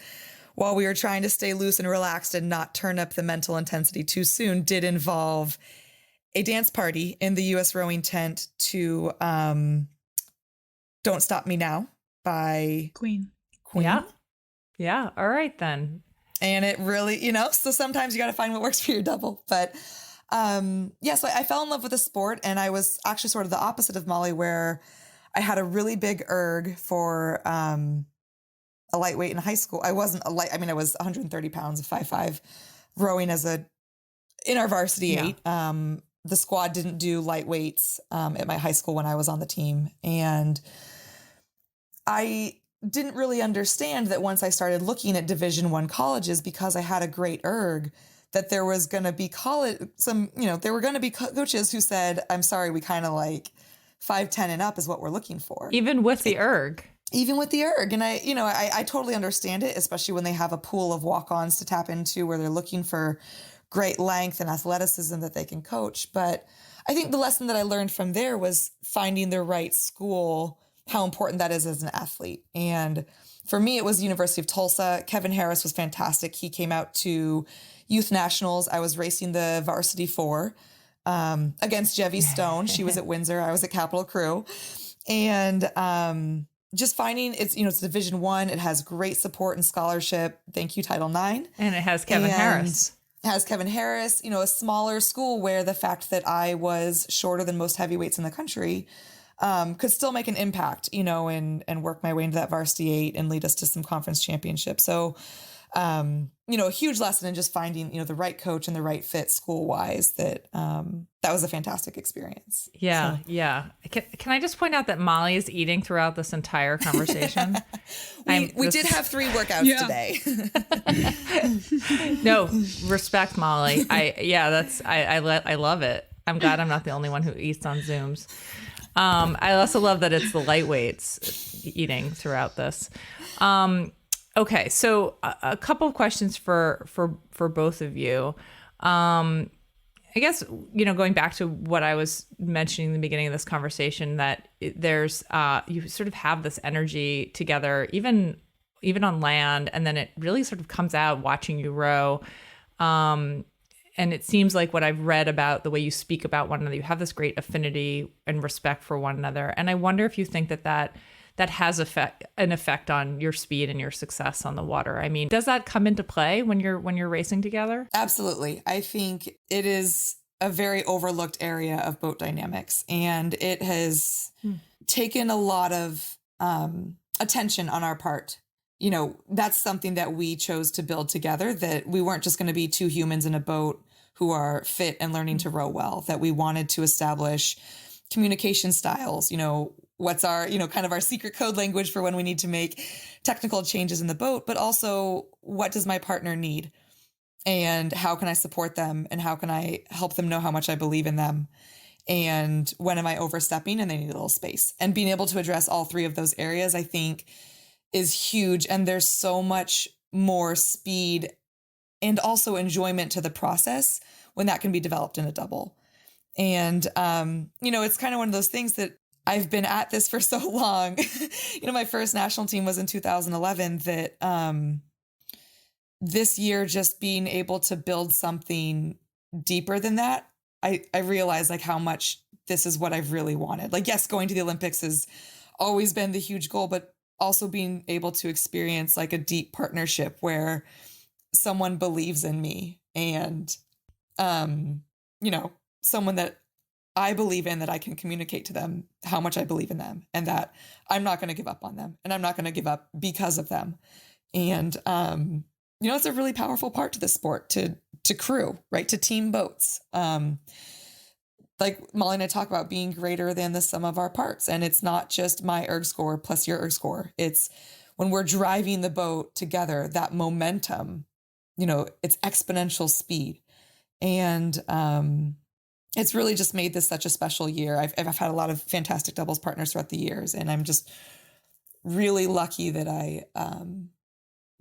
Speaker 7: while we were trying to stay loose and relaxed and not turn up the mental intensity too soon, did involve a dance party in the U.S. rowing tent to Don't Stop Me Now by
Speaker 6: Queen.
Speaker 1: Yeah. All right, then.
Speaker 7: And it really, so sometimes you got to find what works for your double. But so I fell in love with the sport, and I was actually sort of the opposite of Molly, where I had a really big erg for a lightweight in high school. I wasn't a light. I was 130 pounds of 5'5", rowing in our varsity 8. The squad didn't do lightweights at my high school when I was on the team. And I didn't really understand that once I started looking at Division I colleges, because I had a great erg, that there was going to be there were going to be coaches who said, I'm sorry, we kind of like 5'10" and up is what we're looking for.
Speaker 1: Even with the erg.
Speaker 7: Even with the erg. And I totally understand it, especially when they have a pool of walk-ons to tap into where they're looking for great length and athleticism that they can coach. But I think the lesson that I learned from there was finding the right school, how important that is as an athlete. And for me, it was University of Tulsa. Kevin Harris was fantastic. He came out to youth nationals. I was racing the varsity 4 against Gevvie Stone. She was at Windsor. I was at Capital Crew. And just finding it's Division I. It has great support and scholarship. Thank you, Title IX.
Speaker 1: And it has Kevin Harris.
Speaker 7: Has Kevin Harris, a smaller school where the fact that I was shorter than most heavyweights in the country could still make an impact, and work my way into that varsity 8 and lead us to some conference championships. So, a huge lesson in just finding, the right coach and the right fit school wise that was a fantastic experience.
Speaker 1: Yeah.
Speaker 7: So.
Speaker 1: Yeah. Can I just point out that Molly is eating throughout this entire conversation?
Speaker 7: we did have 3 workouts today.
Speaker 1: No, respect, Molly. I love it. I'm glad I'm not the only one who eats on Zooms. I also love that it's the lightweights eating throughout this. Okay, so a couple of questions for both of you. I guess, going back to what I was mentioning in the beginning of this conversation, that there's you sort of have this energy together, even on land, and then it really sort of comes out watching you row. And it seems like what I've read about the way you speak about one another, you have this great affinity and respect for one another. And I wonder if you think that has an effect on your speed and your success on the water. I mean, does that come into play when you're racing together?
Speaker 7: Absolutely. I think it is a very overlooked area of boat dynamics, and it has taken a lot of attention on our part. That's something that we chose to build together, that we weren't just going to be 2 humans in a boat who are fit and learning to row well, that we wanted to establish communication styles, what's our, kind of our secret code language for when we need to make technical changes in the boat, but also what does my partner need and how can I support them and how can I help them know how much I believe in them and when am I overstepping and they need a little space. And being able to address all 3 of those areas, I think, is huge. And there's so much more speed and also enjoyment to the process when that can be developed in a double. And, it's kind of one of those things that I've been at this for so long. My first national team was in 2011 that this year, just being able to build something deeper than that, I realized like how much this is what I've really wanted. Like, yes, going to the Olympics has always been the huge goal, but also being able to experience like a deep partnership where someone believes in me and, someone that I believe in, that I can communicate to them how much I believe in them and that I'm not going to give up on them and I'm not going to give up because of them. And, it's a really powerful part to the sport, to crew, right? To team boats. Like Molly and I talk about being greater than the sum of our parts. And it's not just my erg score plus your erg score. It's when we're driving the boat together, that momentum, it's exponential speed. And, it's really just made this such a special year. I've had a lot of fantastic doubles partners throughout the years, and I'm just really lucky that I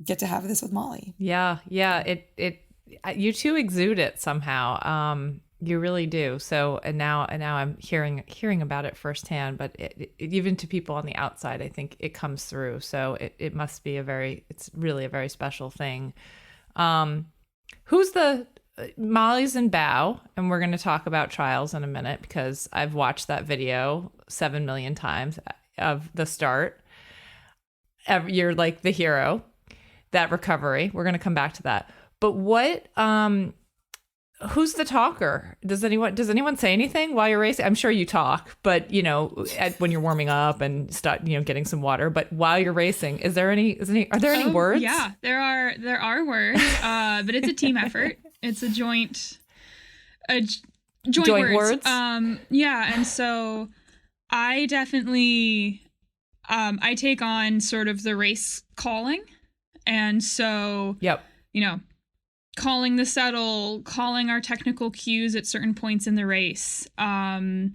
Speaker 7: get to have this with Molly.
Speaker 1: Yeah. You two exude it somehow. You really do. So, and now I'm hearing about it firsthand. But even to people on the outside, I think it comes through. So it must be it's really a very special thing. Who's Molly's in bow, and we're going to talk about trials in a minute because I've watched that video 7 million times of the start. You're like the hero, that recovery. We're going to come back to that. But who's the talker? Does anyone say anything while you're racing? I'm sure you talk, but when you're warming up and start, getting some water, but while you're racing, are there any words?
Speaker 6: Yeah, there are words, but it's a team effort. It's a joint words. Yeah. And so I definitely, I take on sort of the race calling. And so,
Speaker 1: yep.
Speaker 6: Calling the settle, calling our technical cues at certain points in the race. My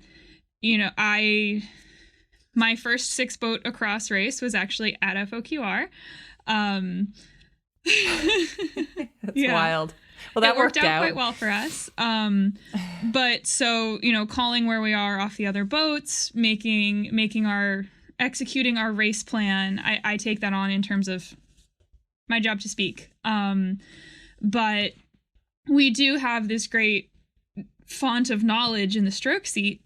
Speaker 6: first 6-boat across race was actually at FOQR.
Speaker 1: That's wild. Well, that
Speaker 6: it worked out quite well for us. But so, calling where we are off the other boats, executing our race plan. I take that on in terms of my job to speak. But we do have this great font of knowledge in the stroke seat.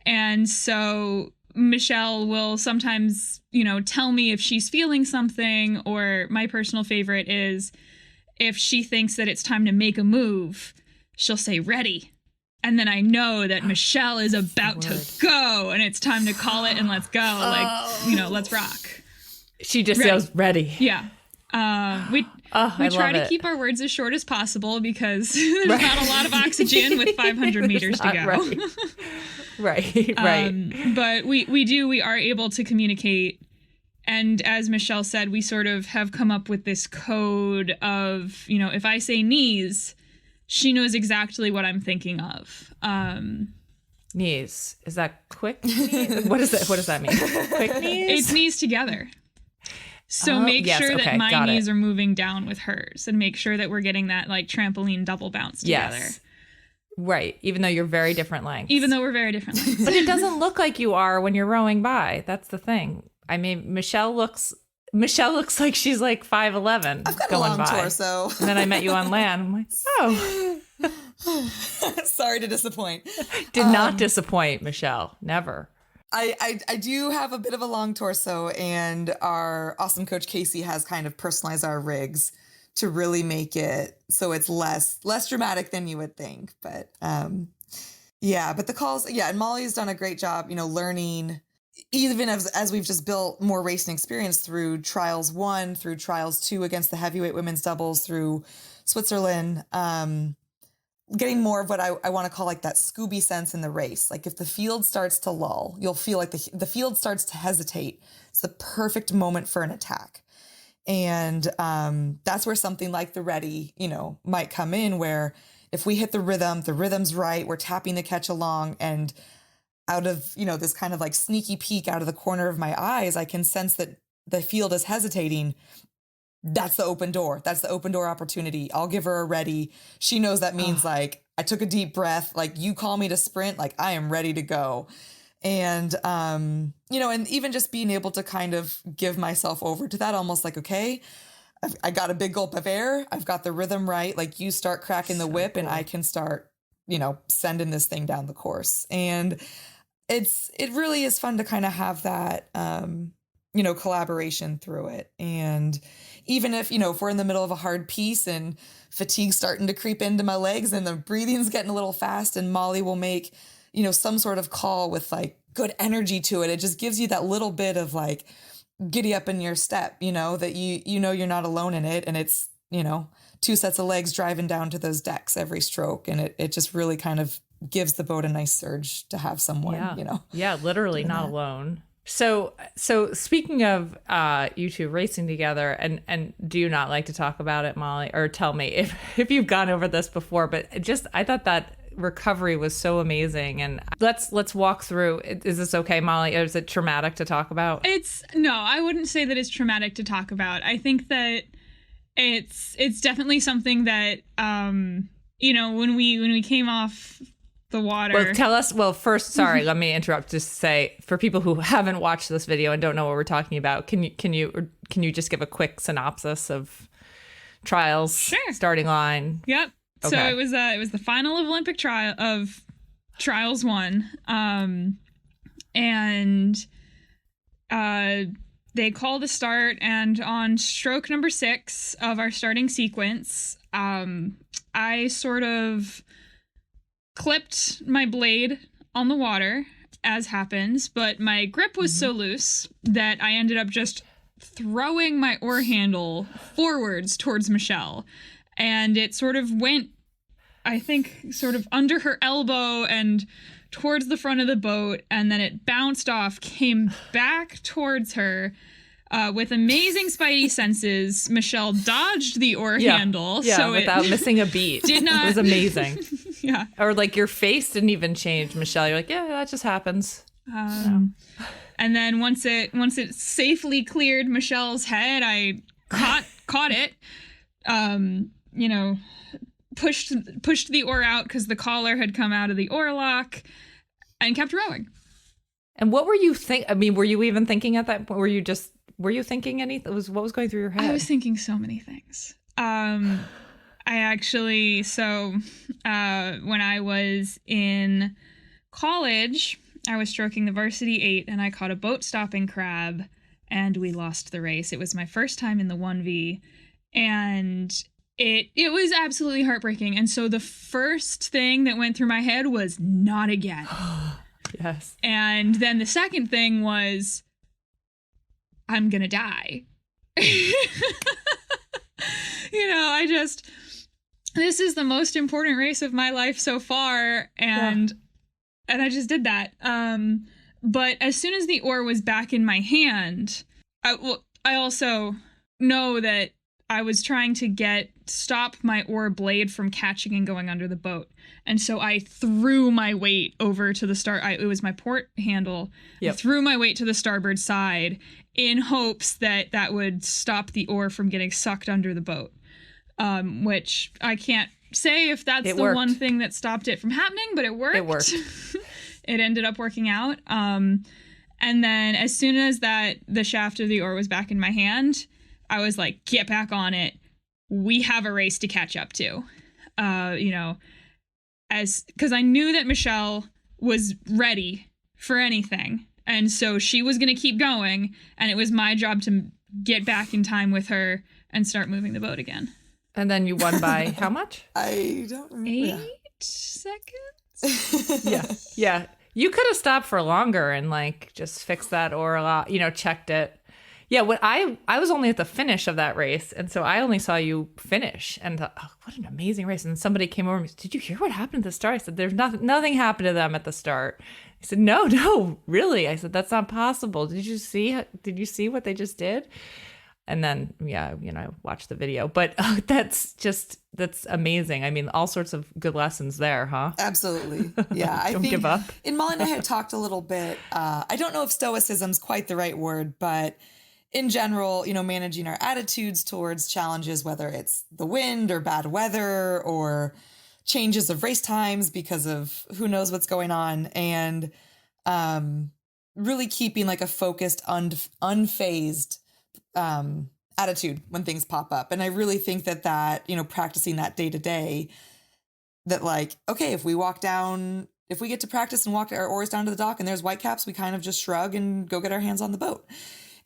Speaker 6: And so Michelle will sometimes, tell me if she's feeling something, or my personal favorite is if she thinks that it's time to make a move, she'll say ready. And then I know that Michelle is about to go and it's time to call it and let's go. Let's rock.
Speaker 1: She just yells ready.
Speaker 6: Yeah. We try to keep our words as short as possible because there's not a lot of oxygen with 500 meters to go. Right. But we are able to communicate. And as Michelle said, we sort of have come up with this code of, if I say knees, she knows exactly what I'm thinking of.
Speaker 1: Knees. Is that quick knees? What does that mean? Quick knees?
Speaker 6: It's knees together. So make sure that my knees are moving down with hers, and make sure that we're getting that like trampoline double bounce together.
Speaker 1: Yes. Right. Even though you're very different lengths.
Speaker 6: But
Speaker 1: it doesn't look like you are when you're rowing by. That's the thing. I mean, Michelle looks like she's like 5'11".
Speaker 7: I've got
Speaker 1: going
Speaker 7: a long
Speaker 1: by.
Speaker 7: torso.
Speaker 1: And then I met you on land. I'm like, oh.
Speaker 7: Sorry to disappoint.
Speaker 1: Did not disappoint, Michelle. Never.
Speaker 7: I do have a bit of a long torso, and our awesome coach Casey has kind of personalized our rigs to really make it so it's less dramatic than you would think. But but the calls, and Molly's done a great job, learning, even as we've just built more racing experience through trials 1, through trials 2 against the heavyweight women's doubles, through Switzerland, getting more of what I want to call like that Scooby sense in the race. Like if the field starts to lull, you'll feel like the field starts to hesitate. It's the perfect moment for an attack. And that's where something like the ready, might come in, where if we hit the rhythm's right, we're tapping the catch along, and out of, this kind of like sneaky peek out of the corner of my eyes, I can sense that the field is hesitating. That's the open door. That's the open door opportunity. I'll give her a ready. She knows that means like, I took a deep breath. Like, you call me to sprint, like I am ready to go. And, and even just being able to kind of give myself over to that, almost like, okay, I got a big gulp of air. I've got the rhythm right. Like you start cracking the whip and I can start, sending this thing down the course. And it really is fun to kind of have that, collaboration through it. And even if we're in the middle of a hard piece and fatigue's starting to creep into my legs and the breathing's getting a little fast, and Molly will make, some sort of call with like good energy to it. It just gives you that little bit of like giddy up in your step, that you're not alone in it. And it's, 2 sets of legs driving down to those decks every stroke. And it just really kind of gives the boat a nice surge to have someone,
Speaker 1: Yeah, literally not alone. So speaking of you two racing together, and do you not like to talk about it, Molly, or tell me if you've gone over this before, but I thought that recovery was so amazing. And let's walk through. Is this okay, Molly? Is it traumatic to talk about?
Speaker 6: No, I wouldn't say that it's traumatic to talk about. I think that it's definitely something that when we came off the water.
Speaker 1: Well, tell us. Well, first, sorry, let me interrupt. Just to say, for people who haven't watched this video and don't know what we're talking about, can you just give a quick synopsis of trials?
Speaker 6: Sure. Starting
Speaker 1: line.
Speaker 6: Yep. Okay. So it was the final of Olympic trial of trials 1, and they call the start, and on stroke number 6 of our starting sequence, I sort of clipped my blade on the water, as happens, but my grip was so loose that I ended up just throwing my oar handle forwards towards Michelle. And it sort of went, I think, sort of under her elbow and towards the front of the boat, and then it bounced off, came back towards her. With amazing spidey senses, Michelle dodged the oar handle.
Speaker 1: Yeah,
Speaker 6: so
Speaker 1: without missing a beat.
Speaker 6: Did not.
Speaker 1: It was amazing.
Speaker 6: Yeah.
Speaker 1: Or like your face didn't even change, Michelle. You're like, yeah, that just happens.
Speaker 6: And then once it safely cleared Michelle's head, I caught it. Pushed the oar out because the collar had come out of the oar lock, and kept rowing.
Speaker 1: And what were you were you even thinking at that point? Were you thinking anything? What was going through your head?
Speaker 6: I was thinking so many things. I actually, when I was in college, I was stroking the varsity 8 and I caught a boat stopping crab and we lost the race. It was my first time in the 1V, and it was absolutely heartbreaking. And so the first thing that went through my head was not again.
Speaker 1: Yes.
Speaker 6: And then the second thing was, I'm gonna die. This is the most important race of my life so far, and I just did that. But as soon as the oar was back in my hand, I also know that I was trying to stop my oar blade from catching and going under the boat. And so I threw my weight over to the it was my port handle. Yep. I threw my weight to the starboard side in hopes that would stop the oar from getting sucked under the boat. Which I can't say if that's the one thing that stopped it from happening, but it worked.
Speaker 1: It worked.
Speaker 6: It ended up working out. And then as soon as the shaft of the oar was back in my hand, I was like, get back on it. We have a race to catch up to. Because I knew that Michelle was ready for anything. And so she was going to keep going. And it was my job to get back in time with her and start moving the boat again.
Speaker 1: And then you won by how much?
Speaker 7: I don't remember.
Speaker 6: 8 seconds?
Speaker 1: Yeah. You could have stopped for longer and just fixed that oar a lot, checked it. Yeah, I was only at the finish of that race, and so I only saw you finish and thought, oh, what an amazing race. And somebody came over and said, did you hear what happened at the start? I said, there's nothing happened to them at the start. He said, no, really? I said, that's not possible. Did you see what they just did? And then, I watched the video. But that's amazing. I mean, all sorts of good lessons there, huh?
Speaker 7: Absolutely. Yeah. I
Speaker 1: Don't
Speaker 7: think
Speaker 1: give up.
Speaker 7: And Molly and I had talked a little bit. I don't know if stoicism's quite the right word, but in general, managing our attitudes towards challenges, whether it's the wind or bad weather or changes of race times because of who knows what's going on, and really keeping a focused, unfazed attitude when things pop up. And I really think that, practicing that day to day, that like, okay, if we get to practice and walk our oars down to the dock and there's whitecaps, we kind of just shrug and go get our hands on the boat.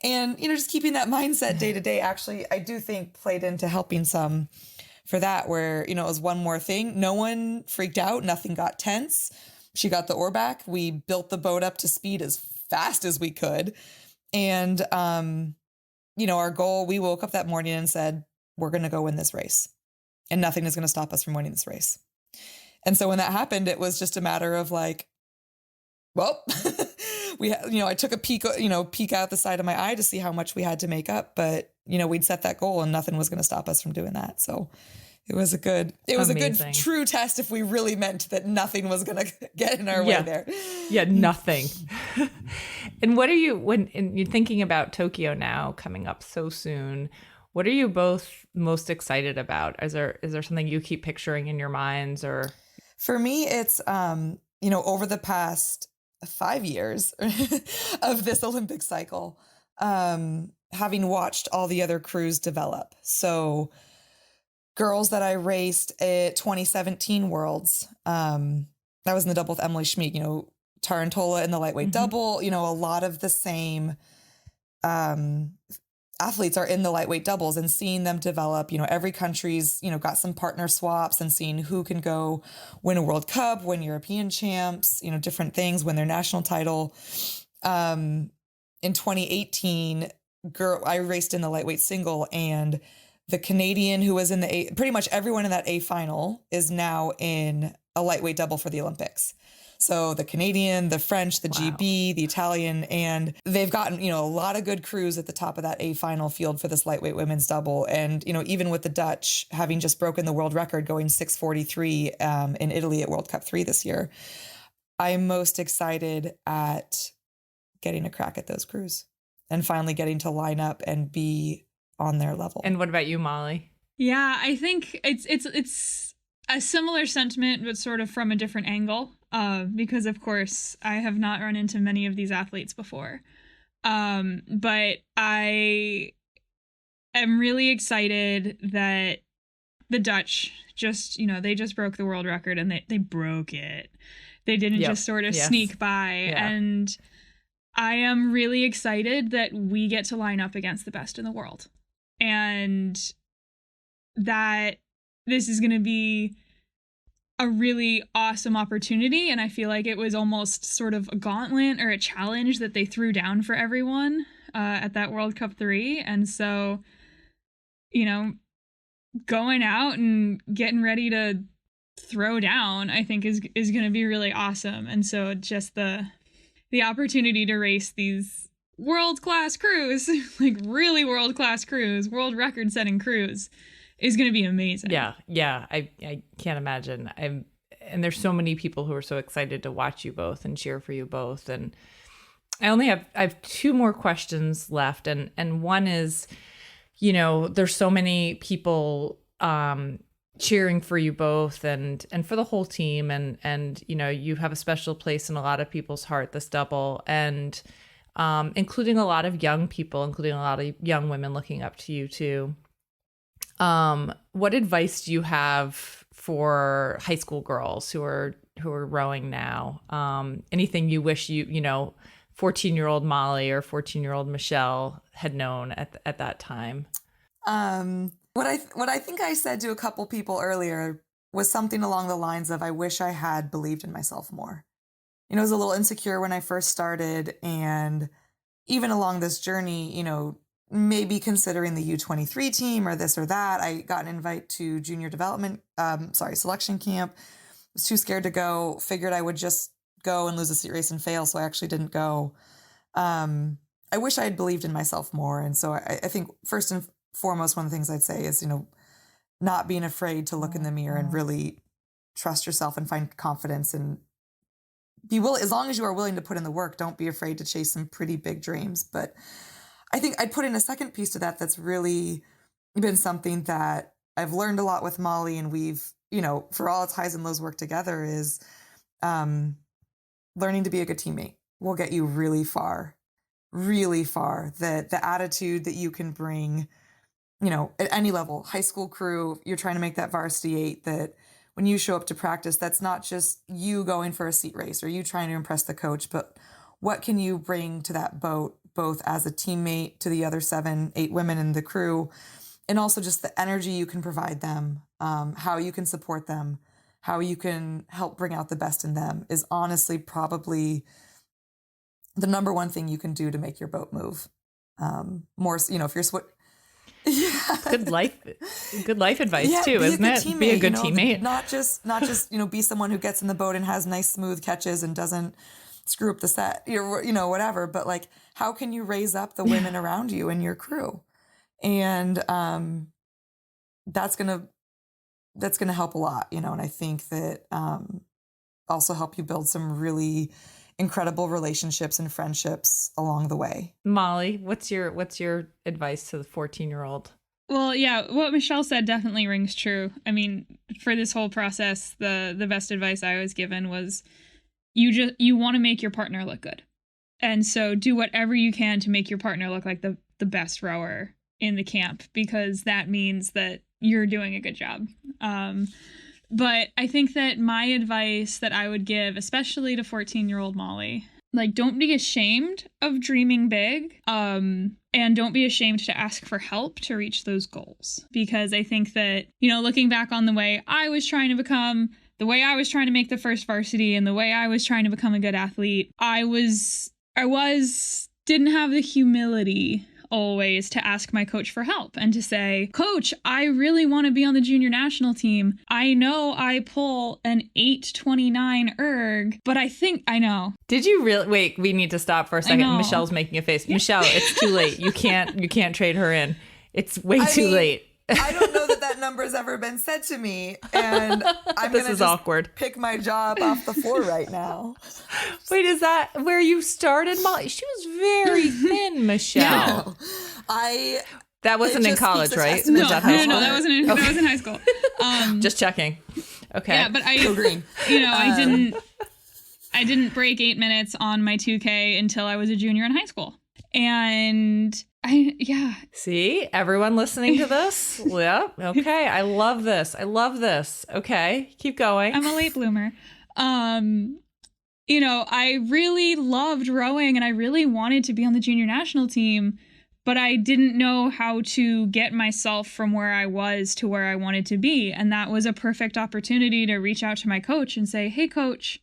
Speaker 7: And, just keeping that mindset day to day, actually, I do think played into helping some for that, where, it was one more thing. No one freaked out. Nothing got tense. She got the oar back. We built the boat up to speed as fast as we could. And, our goal, we woke up that morning and said, we're going to go win this race and nothing is going to stop us from winning this race. And so when that happened, it was just a matter of like, well, I took a peek out the side of my eye to see how much we had to make up, but we'd set that goal and nothing was going to stop us from doing that. So it was a good true test if we really meant that nothing was going to get in our way there.
Speaker 1: Yeah, nothing. And what are you, when you're thinking about Tokyo now coming up so soon, what are you both most excited about? Is there something you keep picturing in your minds? Or
Speaker 7: for me, it's, over the past 5 years of this Olympic cycle, having watched all the other crews develop. So girls that I raced at 2017 Worlds, I was in the double with Emily Schmeek, Tarantola in the lightweight double, a lot of the same athletes are in the lightweight doubles, and seeing them develop, every country's, got some partner swaps, and seeing who can go win a World Cup, win European champs, different things, win their national title. In 2018, I raced in the lightweight single, and the Canadian who was in the A, pretty much everyone in that A final is now in a lightweight double for the Olympics. So the Canadian, the French, the GB, the Italian, and they've gotten, a lot of good crews at the top of that A final field for this lightweight women's double. And, even with the Dutch having just broken the world record going 6:43 in Italy at World Cup 3 this year, I'm most excited at getting a crack at those crews and finally getting to line up and be on their level.
Speaker 1: And what about you, Molly?
Speaker 6: Yeah, I think it's a similar sentiment, but sort of from a different angle. Because of course I have not run into many of these athletes before. But I am really excited that the Dutch just, they just broke the world record, and they broke it. They didn't just sort of sneak by. Yeah. And I am really excited that we get to line up against the best in the world, and that this is going to be a really awesome opportunity. And I feel like it was almost sort of a gauntlet or a challenge that they threw down for everyone at that World Cup 3. And so, going out and getting ready to throw down, I think is going to be really awesome. And so just the opportunity to race these world-class crews, like really world-class crews, world record-setting crews, is going to be amazing.
Speaker 1: Yeah. I can't imagine. And there's so many people who are so excited to watch you both and cheer for you both. And I have two more questions left. And one is, there's so many people cheering for you both and for the whole team. And you have a special place in a lot of people's heart, this double, and including a lot of young people, including a lot of young women looking up to you too. What advice do you have for high school girls who are rowing now? Anything you wish 14-year-old Molly or 14-year-old Michelle had known at that time?
Speaker 7: What I think I said to a couple people earlier was something along the lines of, I wish I had believed in myself more. I was a little insecure when I first started, and even along this journey, maybe considering the U23 team or this or that. I got an invite to junior selection camp. Was too scared to go, figured I would just go and lose a seat race and fail. So I actually didn't go. I wish I had believed in myself more. And so I think first and foremost, one of the things I'd say is, not being afraid to look in the mirror and really trust yourself and find confidence, and as long as you are willing to put in the work, don't be afraid to chase some pretty big dreams. But I think I'd put in a second piece to that that's really been something that I've learned a lot with Molly, and we've, for all its highs and lows work together, is learning to be a good teammate will get you really far, really far. The attitude that you can bring at any level, high school crew, you're trying to make that varsity 8, that when you show up to practice, that's not just you going for a seat race or you trying to impress the coach, but what can you bring to that boat, both as a teammate to the other 7, 8 women in the crew, and also just the energy you can provide them, how you can support them, how you can help bring out the best in them is honestly probably the number one thing you can do to make your boat move. More, if you're yeah.
Speaker 1: Good life advice too, isn't it?
Speaker 7: Teammate,
Speaker 1: be a good teammate.
Speaker 7: Not just be someone who gets in the boat and has nice smooth catches and doesn't screw up the set, whatever. But like, how can you raise up the women around you and your crew? And that's gonna help a lot, and I think that also help you build some really incredible relationships and friendships along the way.
Speaker 1: Molly, what's your advice to the 14-year-old?
Speaker 6: Well, yeah, what Michelle said definitely rings true. I mean, for this whole process, the best advice I was given was you want to make your partner look good. And so do whatever you can to make your partner look like the best rower in the camp, because that means that you're doing a good job. But I think that my advice that I would give, especially to 14-year-old Molly, like, don't be ashamed of dreaming big, and don't be ashamed to ask for help to reach those goals. Because I think that, looking back on the way I was trying to become, the way I was trying to make the first varsity, and the way I was trying to become a good athlete, I didn't have the humility always to ask my coach for help and to say, Coach, I really want to be on the junior national team. I know I pull an 829 erg, but I think I know.
Speaker 1: Did you really? Wait, we need to stop for a second. Michelle's making a face. Yeah. Michelle, it's too late. You can't trade her in. It's way too late.
Speaker 7: I don't know that number has ever been said to me, and I'm going to just
Speaker 1: awkward.
Speaker 7: Pick my job off the floor right now.
Speaker 1: Wait, is that where you started, Molly? She was very thin, Michelle.
Speaker 7: Yeah.
Speaker 1: That wasn't in college, right?
Speaker 6: No,
Speaker 1: was that high school?
Speaker 6: No, that wasn't in high school.
Speaker 1: Just checking. Okay.
Speaker 6: Yeah, but
Speaker 7: Go green.
Speaker 6: I didn't break 8 minutes on my 2K until I was a junior in high school. And see,
Speaker 1: everyone listening to this? Yep. Okay. I love this. Okay. Keep going.
Speaker 6: I'm a late bloomer. I really loved rowing and I really wanted to be on the junior national team, but I didn't know how to get myself from where I was to where I wanted to be. And that was a perfect opportunity to reach out to my coach and say, hey, coach,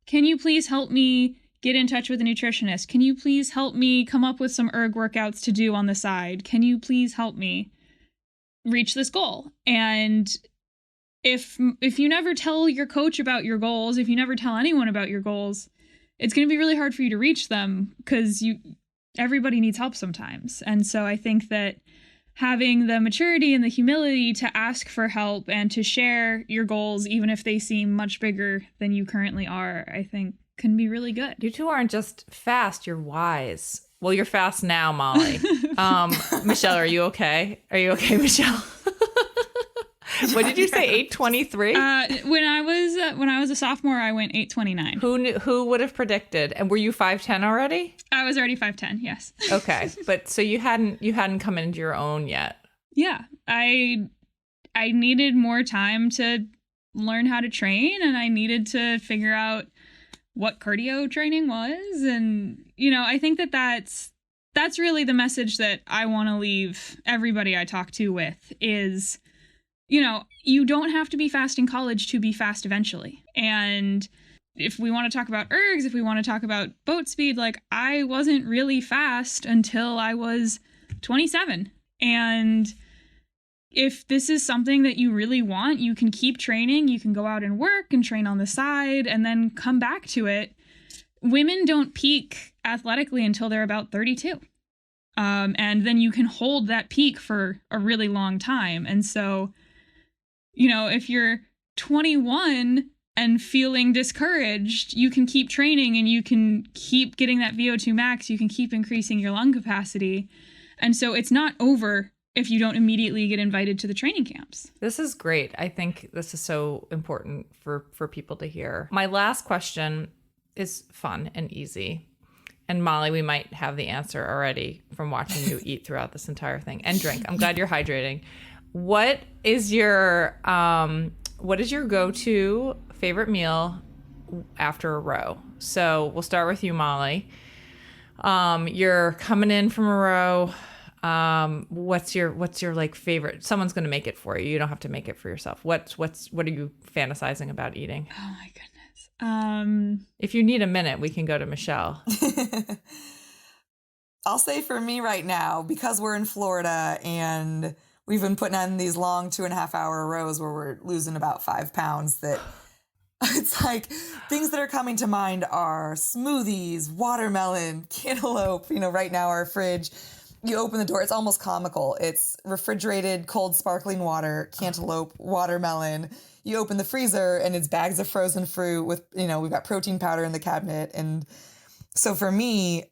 Speaker 6: can you please help me get in touch with a nutritionist? Can you please help me come up with some erg workouts to do on the side? Can you please help me reach this goal? And if you never tell your coach about your goals, if you never tell anyone about your goals, it's going to be really hard for you to reach them because everybody needs help sometimes. And so I think that having the maturity and the humility to ask for help and to share your goals, even if they seem much bigger than you currently are, I think can be really good.
Speaker 1: You two aren't just fast, you're wise. Well, you're fast now, Molly. Michelle, are you okay? Are you okay, Michelle? What did you say? 823?
Speaker 6: When I was a sophomore, I went 829.
Speaker 1: Who would have predicted? And were you 5'10" already?
Speaker 6: I was already 5'10", yes.
Speaker 1: Okay, but so you hadn't come into your own yet.
Speaker 6: Yeah, I needed more time to learn how to train, and I needed to figure out what cardio training was. And, I think that that's really the message that I want to leave everybody I talk to with is, you don't have to be fast in college to be fast eventually. And if we want to talk about ergs, if we want to talk about boat speed, like I wasn't really fast until I was 27. And if this is something that you really want, you can keep training. You can go out and work and train on the side and then come back to it. Women don't peak athletically until they're about 32. And then you can hold that peak for a really long time. And so, if you're 21 and feeling discouraged, you can keep training and you can keep getting that VO2 max. You can keep increasing your lung capacity. And so it's not over if you don't immediately get invited to the training camps.
Speaker 1: This is great. I think this is so important for people to hear. My last question is fun and easy. And Molly, we might have the answer already from watching you eat throughout this entire thing and drink. I'm glad you're hydrating. What is your go-to favorite meal after a row? So we'll start with you, Molly. You're coming in from a row. What's your like favorite? Someone's going to make it for you. You don't have to make it for yourself. What are you fantasizing about eating?
Speaker 6: Oh my goodness.
Speaker 1: If you need a minute, we can go to Michelle.
Speaker 7: I'll say for me right now, because we're in Florida and we've been putting on these long 2.5 hour rows where we're losing about 5 pounds, that it's like things that are coming to mind are smoothies, watermelon, cantaloupe. Right now our fridge, you open the door, it's almost comical. It's refrigerated, cold, sparkling water, cantaloupe, watermelon. You open the freezer and it's bags of frozen fruit with, we've got protein powder in the cabinet. And so for me,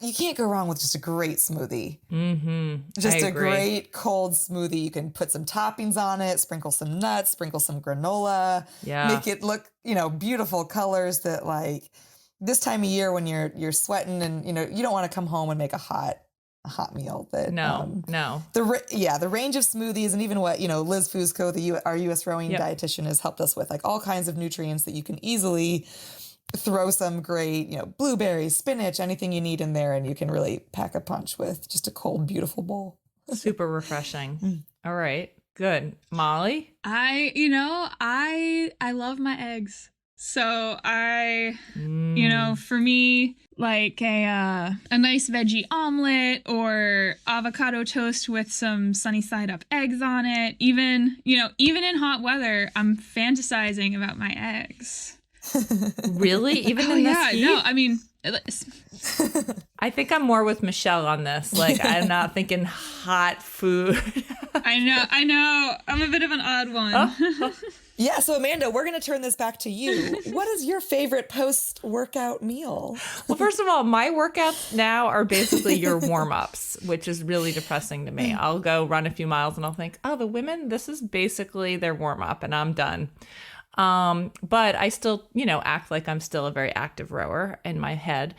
Speaker 7: you can't go wrong with just a great smoothie.
Speaker 1: Mm-hmm.
Speaker 7: Just a great cold smoothie. You can put some toppings on it, sprinkle some nuts, sprinkle some granola, make it look, beautiful colors that like this time of year when you're sweating and, you don't want to come home and make a hot meal. But
Speaker 1: no.
Speaker 7: The range of smoothies and even what, Liz Fusco, our U.S. rowing dietitian, has helped us with, like all kinds of nutrients that you can easily throw some great, blueberries, spinach, anything you need in there. And you can really pack a punch with just a cold, beautiful bowl.
Speaker 1: Super refreshing. All right. Good. Molly?
Speaker 6: I love my eggs. So for me, like a nice veggie omelet or avocado toast with some sunny side up eggs on it. Even in hot weather, I'm fantasizing about my eggs.
Speaker 1: Really? Even in this heat?
Speaker 6: No, I mean,
Speaker 1: I think I'm more with Michelle on this. Like, I'm not thinking hot food.
Speaker 6: I know. I'm a bit of an odd one.
Speaker 1: Oh.
Speaker 7: Yeah, so Amanda, we're going to turn this back to you. What is your favorite post-workout meal?
Speaker 1: Well, first of all, my workouts now are basically your warm-ups, which is really depressing to me. I'll go run a few miles and I'll think, the women, this is basically their warm-up and I'm done. But I still, act like I'm still a very active rower in my head.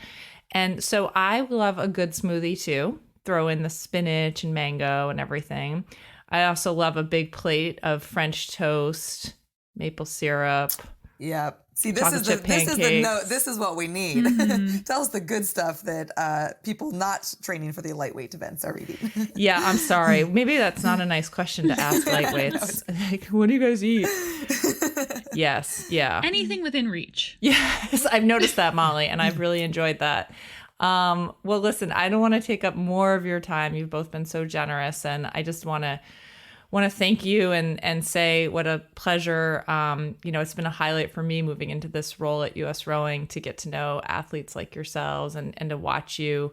Speaker 1: And so I love a good smoothie too. Throw in the spinach and mango and everything. I also love a big plate of French toast, maple syrup.
Speaker 7: Yeah. See, this is what we need. Mm-hmm. Tell us the good stuff that people not training for the lightweight events are eating.
Speaker 1: Yeah, I'm sorry. Maybe that's not a nice question to ask lightweights. Like, what do you guys eat? Yes. Yeah.
Speaker 6: Anything within reach.
Speaker 1: Yes, I've noticed that, Molly, and I've really enjoyed that. Well, listen, I don't want to take up more of your time. You've both been so generous, and I just want to thank you and say what a pleasure. It's been a highlight for me moving into this role at U.S. Rowing to get to know athletes like yourselves and to watch you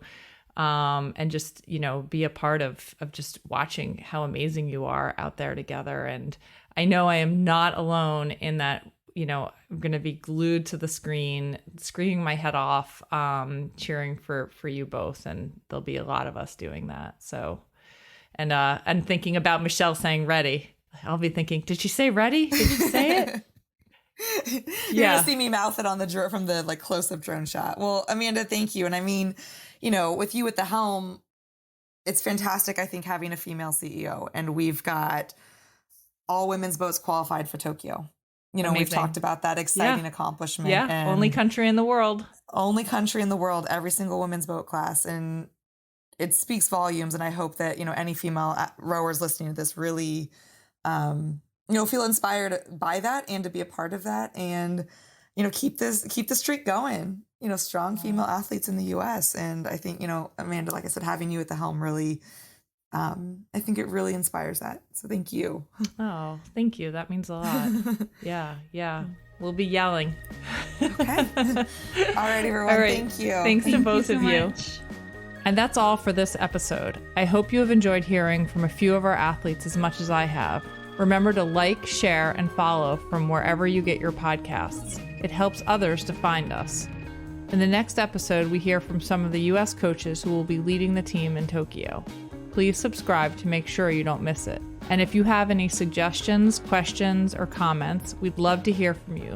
Speaker 1: and just, be a part of just watching how amazing you are out there together. And I know I am not alone in that, I'm going to be glued to the screen, screaming my head off, cheering for you both. And there'll be a lot of us doing that. So. And thinking about Michelle saying ready. I'll be thinking, did she say ready? Did she say it?
Speaker 7: You're going to see me mouth it on the drone from the close-up drone shot. Well, Amanda, thank you. And I mean, with you at the helm, it's fantastic, I think, having a female CEO. And we've got all women's boats qualified for Tokyo. We've talked about that exciting accomplishment.
Speaker 1: Yeah,
Speaker 7: and
Speaker 1: only country in the world.
Speaker 7: Every single women's boat class. And it speaks volumes, and I hope that, any female rowers listening to this really, feel inspired by that and to be a part of that and, keep the streak going, strong female athletes in the U.S. And I think, Amanda, like I said, having you at the helm really, I think it really inspires that. So thank you.
Speaker 1: Oh, thank you. That means a lot. Yeah. We'll be yelling.
Speaker 7: Okay. All right, everyone.
Speaker 1: All right.
Speaker 7: Thank you.
Speaker 1: Thanks to both of you. And that's all for this episode. I hope you have enjoyed hearing from a few of our athletes as much as I have. Remember to like, share, and follow from wherever you get your podcasts. It helps others to find us. In the next episode, we hear from some of the U.S. coaches who will be leading the team in Tokyo. Please subscribe to make sure you don't miss it. And if you have any suggestions, questions, or comments, we'd love to hear from you.